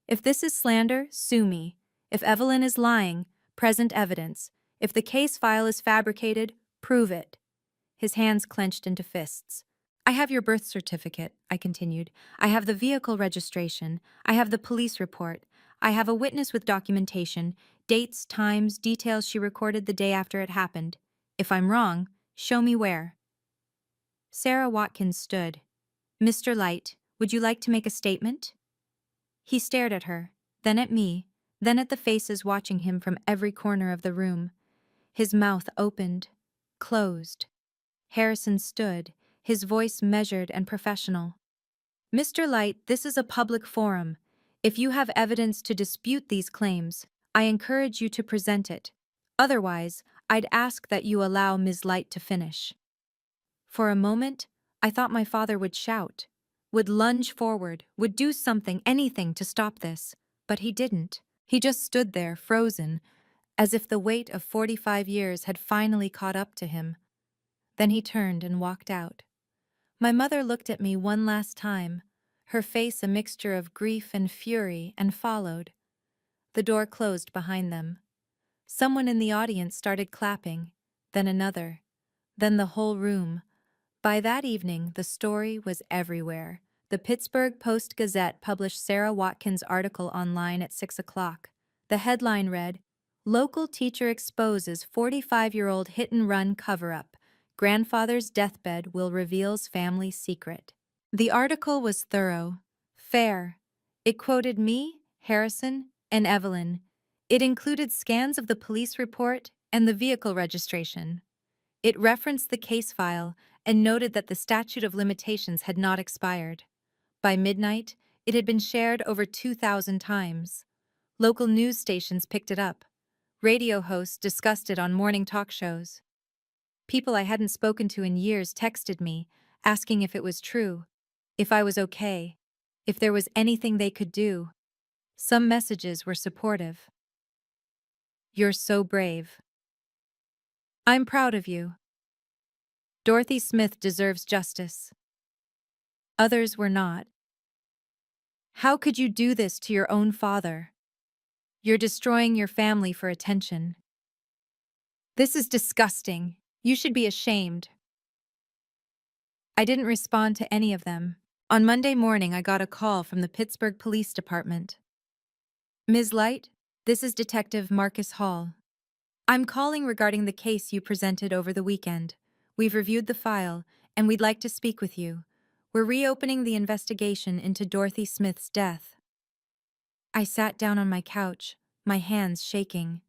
"If this is slander, sue me. If Evelyn is lying, present evidence. If the case file is fabricated, prove it." His hands clenched into fists. "I have your birth certificate," I continued. "I have the vehicle registration. I have the police report. I have a witness with documentation, dates, times, details she recorded the day after it happened. If I'm wrong, show me where." Sarah Watkins stood. "Mr. Light, would you like to make a statement?" He stared at her, then at me, then at the faces watching him from every corner of the room. His mouth opened, closed. Harrison stood, his voice measured and professional. "Mr. Light, this is a public forum. If you have evidence to dispute these claims, I encourage you to present it. Otherwise, I'd ask that you allow Ms. Light to finish." For a moment, I thought my father would shout, would lunge forward, would do something, anything to stop this. But he didn't. He just stood there, frozen, as if the weight of 45 years had finally caught up to him. Then he turned and walked out. My mother looked at me one last time, her face a mixture of grief and fury, and followed. The door closed behind them. Someone in the audience started clapping, then another, then the whole room. By that evening, the story was everywhere. The Pittsburgh Post-Gazette published Sarah Watkins' article online at 6 o'clock. The headline read, "Local teacher exposes 45-year-old hit-and-run cover-up. Grandfather's deathbed will reveals family secret." The article was thorough, fair. It quoted me, Harrison, and Evelyn. It included scans of the police report and the vehicle registration. It referenced the case file and noted that the statute of limitations had not expired. By midnight, it had been shared over 2,000 times. Local news stations picked it up. Radio hosts discussed it on morning talk shows. People I hadn't spoken to in years texted me, asking if it was true, if I was okay, if there was anything they could do. Some messages were supportive. "You're so brave. I'm proud of you. Dorothy Smith deserves justice." Others were not. "How could you do this to your own father? You're destroying your family for attention. This is disgusting. You should be ashamed." I didn't respond to any of them. On Monday morning, I got a call from the Pittsburgh Police Department. "Ms. Light, this is Detective Marcus Hall. I'm calling regarding the case you presented over the weekend. We've reviewed the file, and we'd like to speak with you. We're reopening the investigation into Dorothy Smith's death." I sat down on my couch, my hands shaking.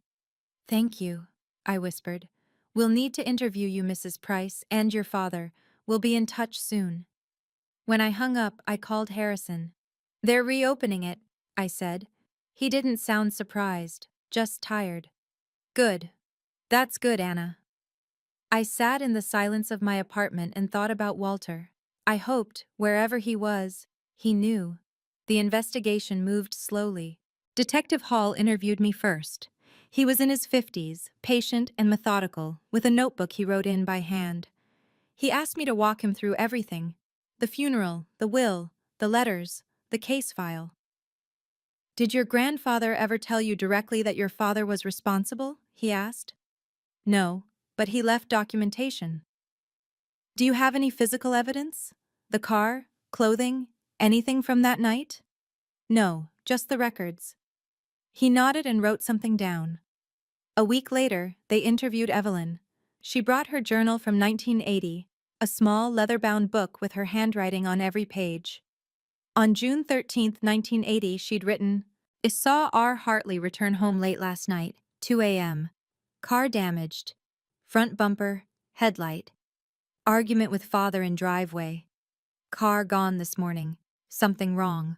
"Thank you," I whispered. "We'll need to interview you, Mrs. Price, and your father. We'll be in touch soon." When I hung up, I called Harrison. "They're reopening it," I said. He didn't sound surprised, just tired. "Good. That's good, Anna." I sat in the silence of my apartment and thought about Walter. I hoped, wherever he was, he knew. The investigation moved slowly. Detective Hall interviewed me first. He was in his 50s, patient and methodical, with a notebook he wrote in by hand. He asked me to walk him through everything: the funeral, the will, the letters, the case file. Did your grandfather ever tell you directly that your father was responsible? He asked. No, but he left documentation. Do you have any physical evidence? The car, clothing, anything from that night? No, just the records. He nodded and wrote something down. A week later, they interviewed Evelyn. She brought her journal from 1980, a small leather-bound book with her handwriting on every page. On June 13th, 1980, she'd written, I saw R. Hartley return home late last night, 2 a.m. Car damaged. Front bumper, headlight. Argument with father in driveway. Car gone this morning. Something wrong.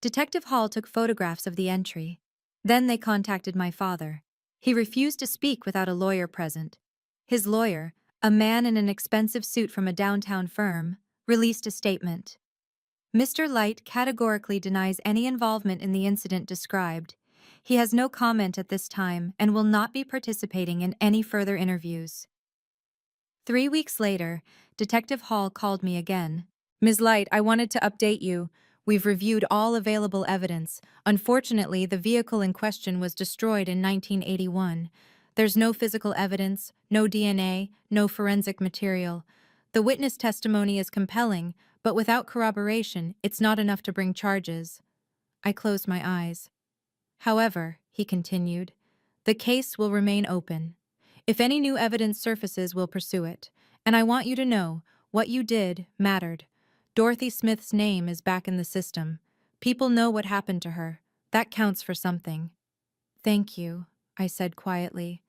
Detective Hall took photographs of the entry. Then they contacted my father. He refused to speak without a lawyer present. His lawyer, a man in an expensive suit from a downtown firm, released a statement. Mr. Light categorically denies any involvement in the incident described. He has no comment at this time and will not be participating in any further interviews. 3 weeks later, Detective Hall called me again. Ms. Light, I wanted to update you. We've reviewed all available evidence. Unfortunately, the vehicle in question was destroyed in 1981. There's no physical evidence, no DNA, no forensic material. The witness testimony is compelling, but without corroboration, it's not enough to bring charges. I closed my eyes. However, he continued, the case will remain open. If any new evidence surfaces, we'll pursue it. And I want you to know, what you did mattered. Dorothy Smith's name is back in the system. People know what happened to her. That counts for something. Thank you, I said quietly.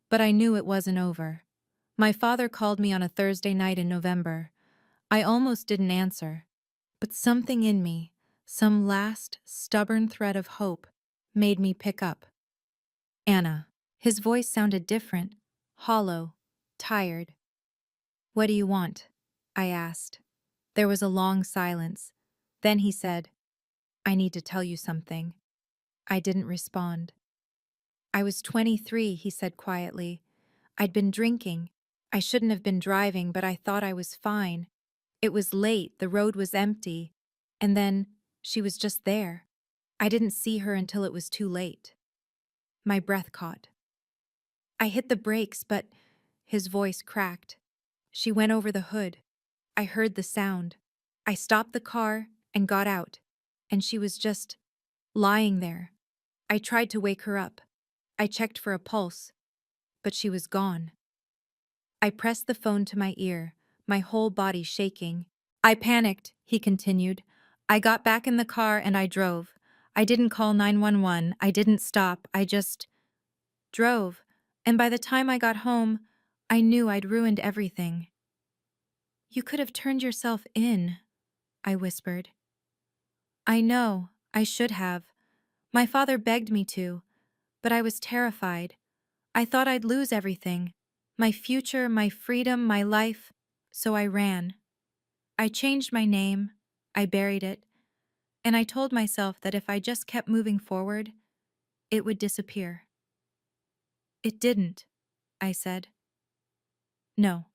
But I knew it wasn't over. My father called me on a Thursday night in November. I almost didn't answer. But something in me, some last, stubborn thread of hope, made me pick up. Anna. His voice sounded different, hollow, tired. What do you want? I asked. There was a long silence. Then he said, I need to tell you something. I didn't respond. I was 23, he said quietly. I'd been drinking. I shouldn't have been driving, but I thought I was fine. It was late, the road was empty. And then, she was just there. I didn't see her until it was too late. My breath caught. I hit the brakes, but his voice cracked. She went over the hood. I heard the sound. I stopped the car and got out, and she was just lying there. I tried to wake her up. I checked for a pulse, but she was gone. I pressed the phone to my ear, my whole body shaking. I panicked, he continued. I got back in the car and I drove. I didn't call 911. I didn't stop. I just drove. And by the time I got home, I knew I'd ruined everything. You could have turned yourself in, I whispered. I know, I should have. My father begged me to, but I was terrified. I thought I'd lose everything. My future, my freedom, my life. So I ran. I changed my name. I buried it. And I told myself that if I just kept moving forward, it would disappear. It didn't, I said. No,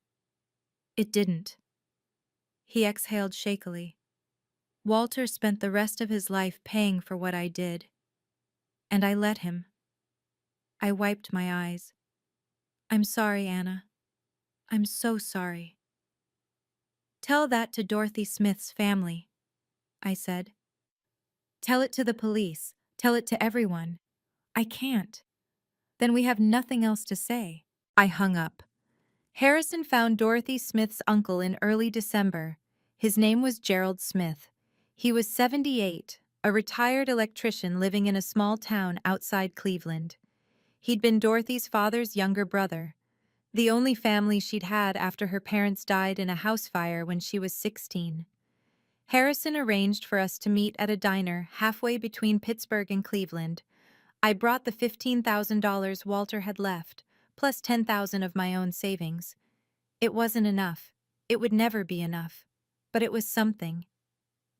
it didn't. He exhaled shakily. Walter spent the rest of his life paying for what I did. And I let him. I wiped my eyes. I'm sorry, Anna. I'm so sorry. Tell that to Dorothy Smith's family, I said. Tell it to the police. Tell it to everyone. I can't. Then we have nothing else to say. I hung up. Harrison found Dorothy Smith's uncle in early December. His name was Gerald Smith. He was 78, a retired electrician living in a small town outside Cleveland. He'd been Dorothy's father's younger brother, the only family she'd had after her parents died in a house fire when she was 16. Harrison arranged for us to meet at a diner halfway between Pittsburgh and Cleveland. I brought the $15,000 Walter had left, plus $10,000 of my own savings. It wasn't enough. It would never be enough. But it was something.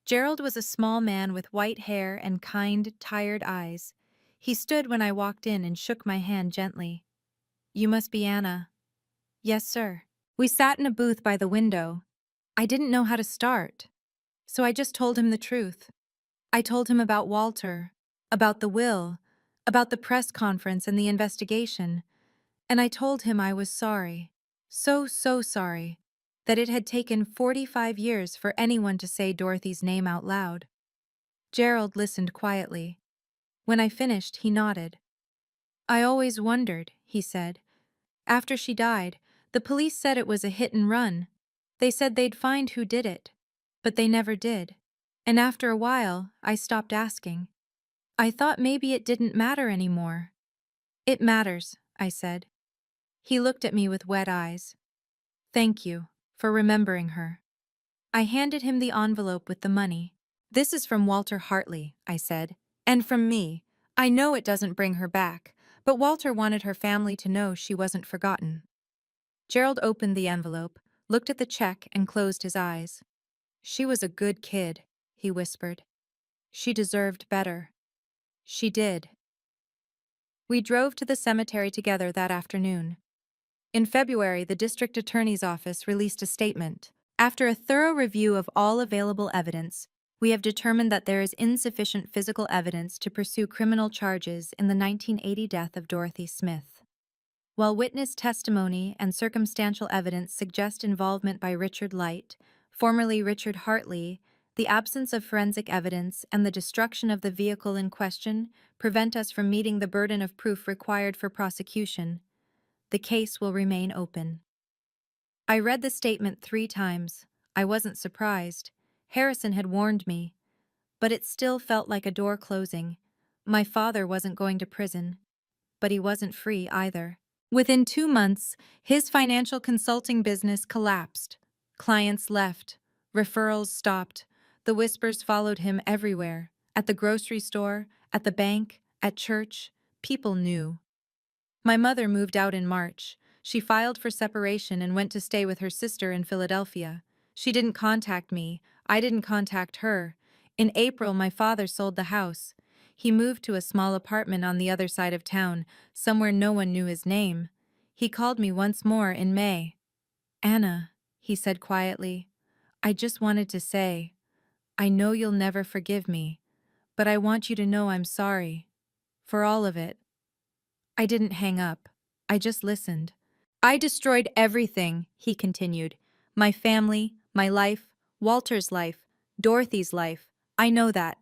Gerald was a small man with white hair and kind, tired eyes. He stood when I walked in and shook my hand gently. You must be Anna. Yes, sir. We sat in a booth by the window. I didn't know how to start. So I just told him the truth. I told him about Walter, about the will, about the press conference and the investigation, and I told him I was sorry. So sorry. That it had taken 45 years for anyone to say Dorothy's name out loud. Gerald listened quietly. When I finished, he nodded. I always wondered, he said. After she died, the police said it was a hit and run. They said they'd find who did it, but they never did. And after a while, I stopped asking. I thought maybe it didn't matter anymore. It matters, I said. He looked at me with wet eyes. Thank you for remembering her. I handed him the envelope with the money. This is from Walter Hartley, I said. And from me. I know it doesn't bring her back, but Walter wanted her family to know she wasn't forgotten. Gerald opened the envelope, looked at the check, and closed his eyes. She was a good kid, he whispered. She deserved better. She did. We drove to the cemetery together that afternoon. In February, the district attorney's office released a statement. After a thorough review of all available evidence, we have determined that there is insufficient physical evidence to pursue criminal charges in the 1980 death of Dorothy Smith. While witness testimony and circumstantial evidence suggest involvement by Richard Light, formerly Richard Hartley, the absence of forensic evidence and the destruction of the vehicle in question prevent us from meeting the burden of proof required for prosecution. The case will remain open. I read the statement 3 times. I wasn't surprised. Harrison had warned me. But it still felt like a door closing. My father wasn't going to prison. But he wasn't free either. Within 2 months, his financial consulting business collapsed. Clients left. Referrals stopped. The whispers followed him everywhere. At the grocery store, at the bank, at church. People knew. My mother moved out in March. She filed for separation and went to stay with her sister in Philadelphia. She didn't contact me. I didn't contact her. In April, my father sold the house. He moved to a small apartment on the other side of town, somewhere no one knew his name. He called me once more in May. Anna, he said quietly, I just wanted to say, I know you'll never forgive me, but I want you to know I'm sorry. For all of it. I didn't hang up. I just listened. I destroyed everything, he continued. My family, my life, Walter's life, Dorothy's life. I know that.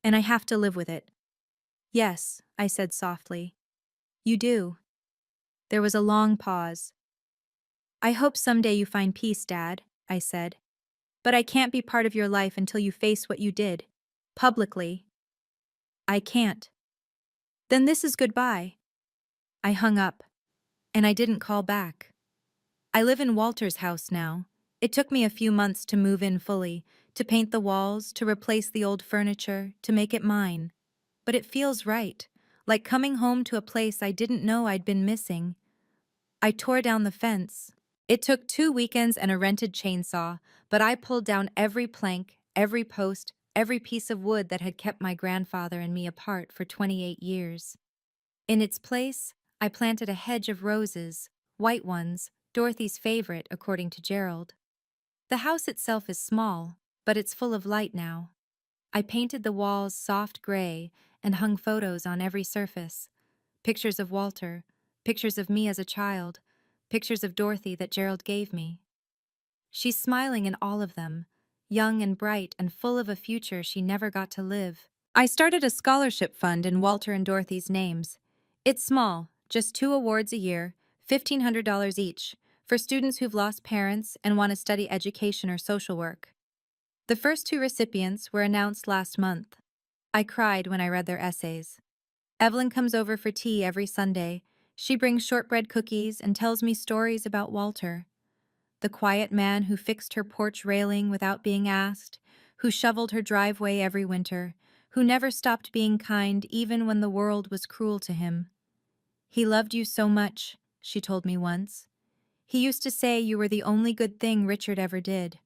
And I have to live with it. Yes, I said softly. You do. There was a long pause. I hope someday you find peace, Dad, I said. But I can't be part of your life until you face what you did. Publicly. I can't. Then this is goodbye. I hung up. And I didn't call back. I live in Walter's house now. It took me a few months to move in fully, to paint the walls, to replace the old furniture, to make it mine. But it feels right, like coming home to a place I didn't know I'd been missing. I tore down the fence. It took 2 weekends and a rented chainsaw, but I pulled down every plank, every post, every piece of wood that had kept my grandfather and me apart for 28 years. In its place, I planted a hedge of roses, white ones, Dorothy's favorite, according to Gerald. The house itself is small, but it's full of light now. I painted the walls soft gray and hung photos on every surface. Pictures of Walter, pictures of me as a child, pictures of Dorothy that Gerald gave me. She's smiling in all of them, young and bright and full of a future she never got to live. I started a scholarship fund in Walter and Dorothy's names. It's small, just 2 awards a year, $1,500 each, for students who've lost parents and want to study education or social work. The first 2 recipients were announced last month. I cried when I read their essays. Evelyn comes over for tea every Sunday. She brings shortbread cookies and tells me stories about Walter. The quiet man who fixed her porch railing without being asked, who shoveled her driveway every winter, who never stopped being kind even when the world was cruel to him. He loved you so much, she told me once. He used to say you were the only good thing Richard ever did.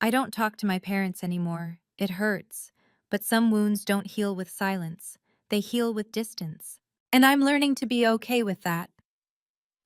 I don't talk to my parents anymore. It hurts. But some wounds don't heal with silence. They heal with distance. And I'm learning to be okay with that.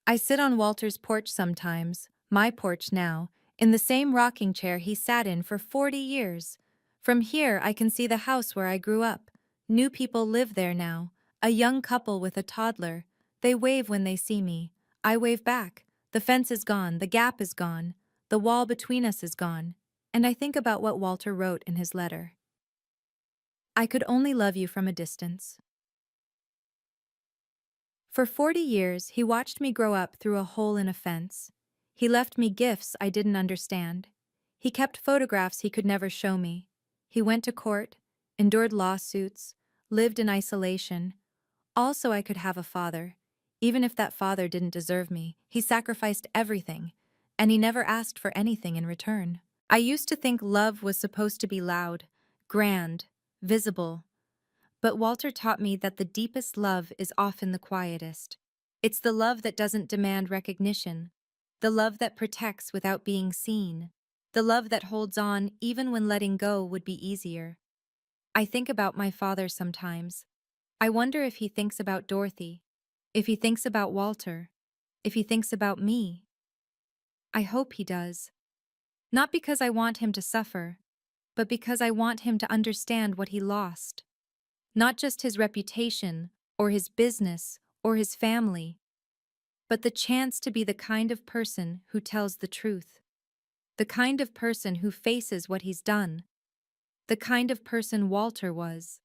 I sit on Walter's porch sometimes, my porch now, in the same rocking chair he sat in for 40 years. From here, I can see the house where I grew up. New people live there now. A young couple with a toddler. They wave when they see me. I wave back. The fence is gone, the gap is gone, the wall between us is gone. And I think about what Walter wrote in his letter. I could only love you from a distance. For 40 years, he watched me grow up through a hole in a fence. He left me gifts I didn't understand. He kept photographs he could never show me. He went to court, endured lawsuits, lived in isolation. Also, I could have a father. Even if that father didn't deserve me, he sacrificed everything, and he never asked for anything in return. I used to think love was supposed to be loud, grand, visible. But Walter taught me that the deepest love is often the quietest. It's the love that doesn't demand recognition, the love that protects without being seen, the love that holds on even when letting go would be easier. I think about my father sometimes. I wonder if he thinks about Dorothy, if he thinks about Walter, if he thinks about me. I hope he does. Not because I want him to suffer, but because I want him to understand what he lost. Not just his reputation, or his business, or his family, but the chance to be the kind of person who tells the truth, the kind of person who faces what he's done, the kind of person Walter was.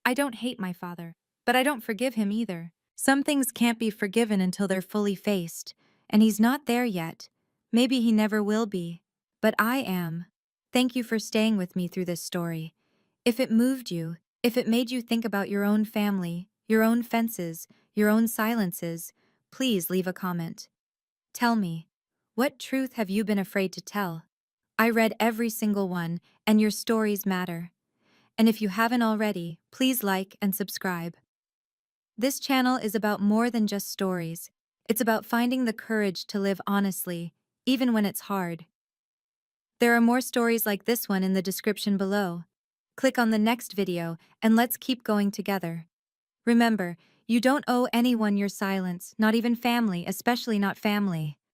I don't hate my father, but I don't forgive him either. Some things can't be forgiven until they're fully faced, and he's not there yet. Maybe he never will be, but I am. Thank you for staying with me through this story. If it moved you, if it made you think about your own family, your own fences, your own silences, please leave a comment. Tell me, what truth have you been afraid to tell? I read every single one, and your stories matter. And if you haven't already, please like and subscribe. This channel is about more than just stories. It's about finding the courage to live honestly, even when it's hard. There are more stories like this one in the description below. Click on the next video, and let's keep going together. Remember, you don't owe anyone your silence, not even family, especially not family.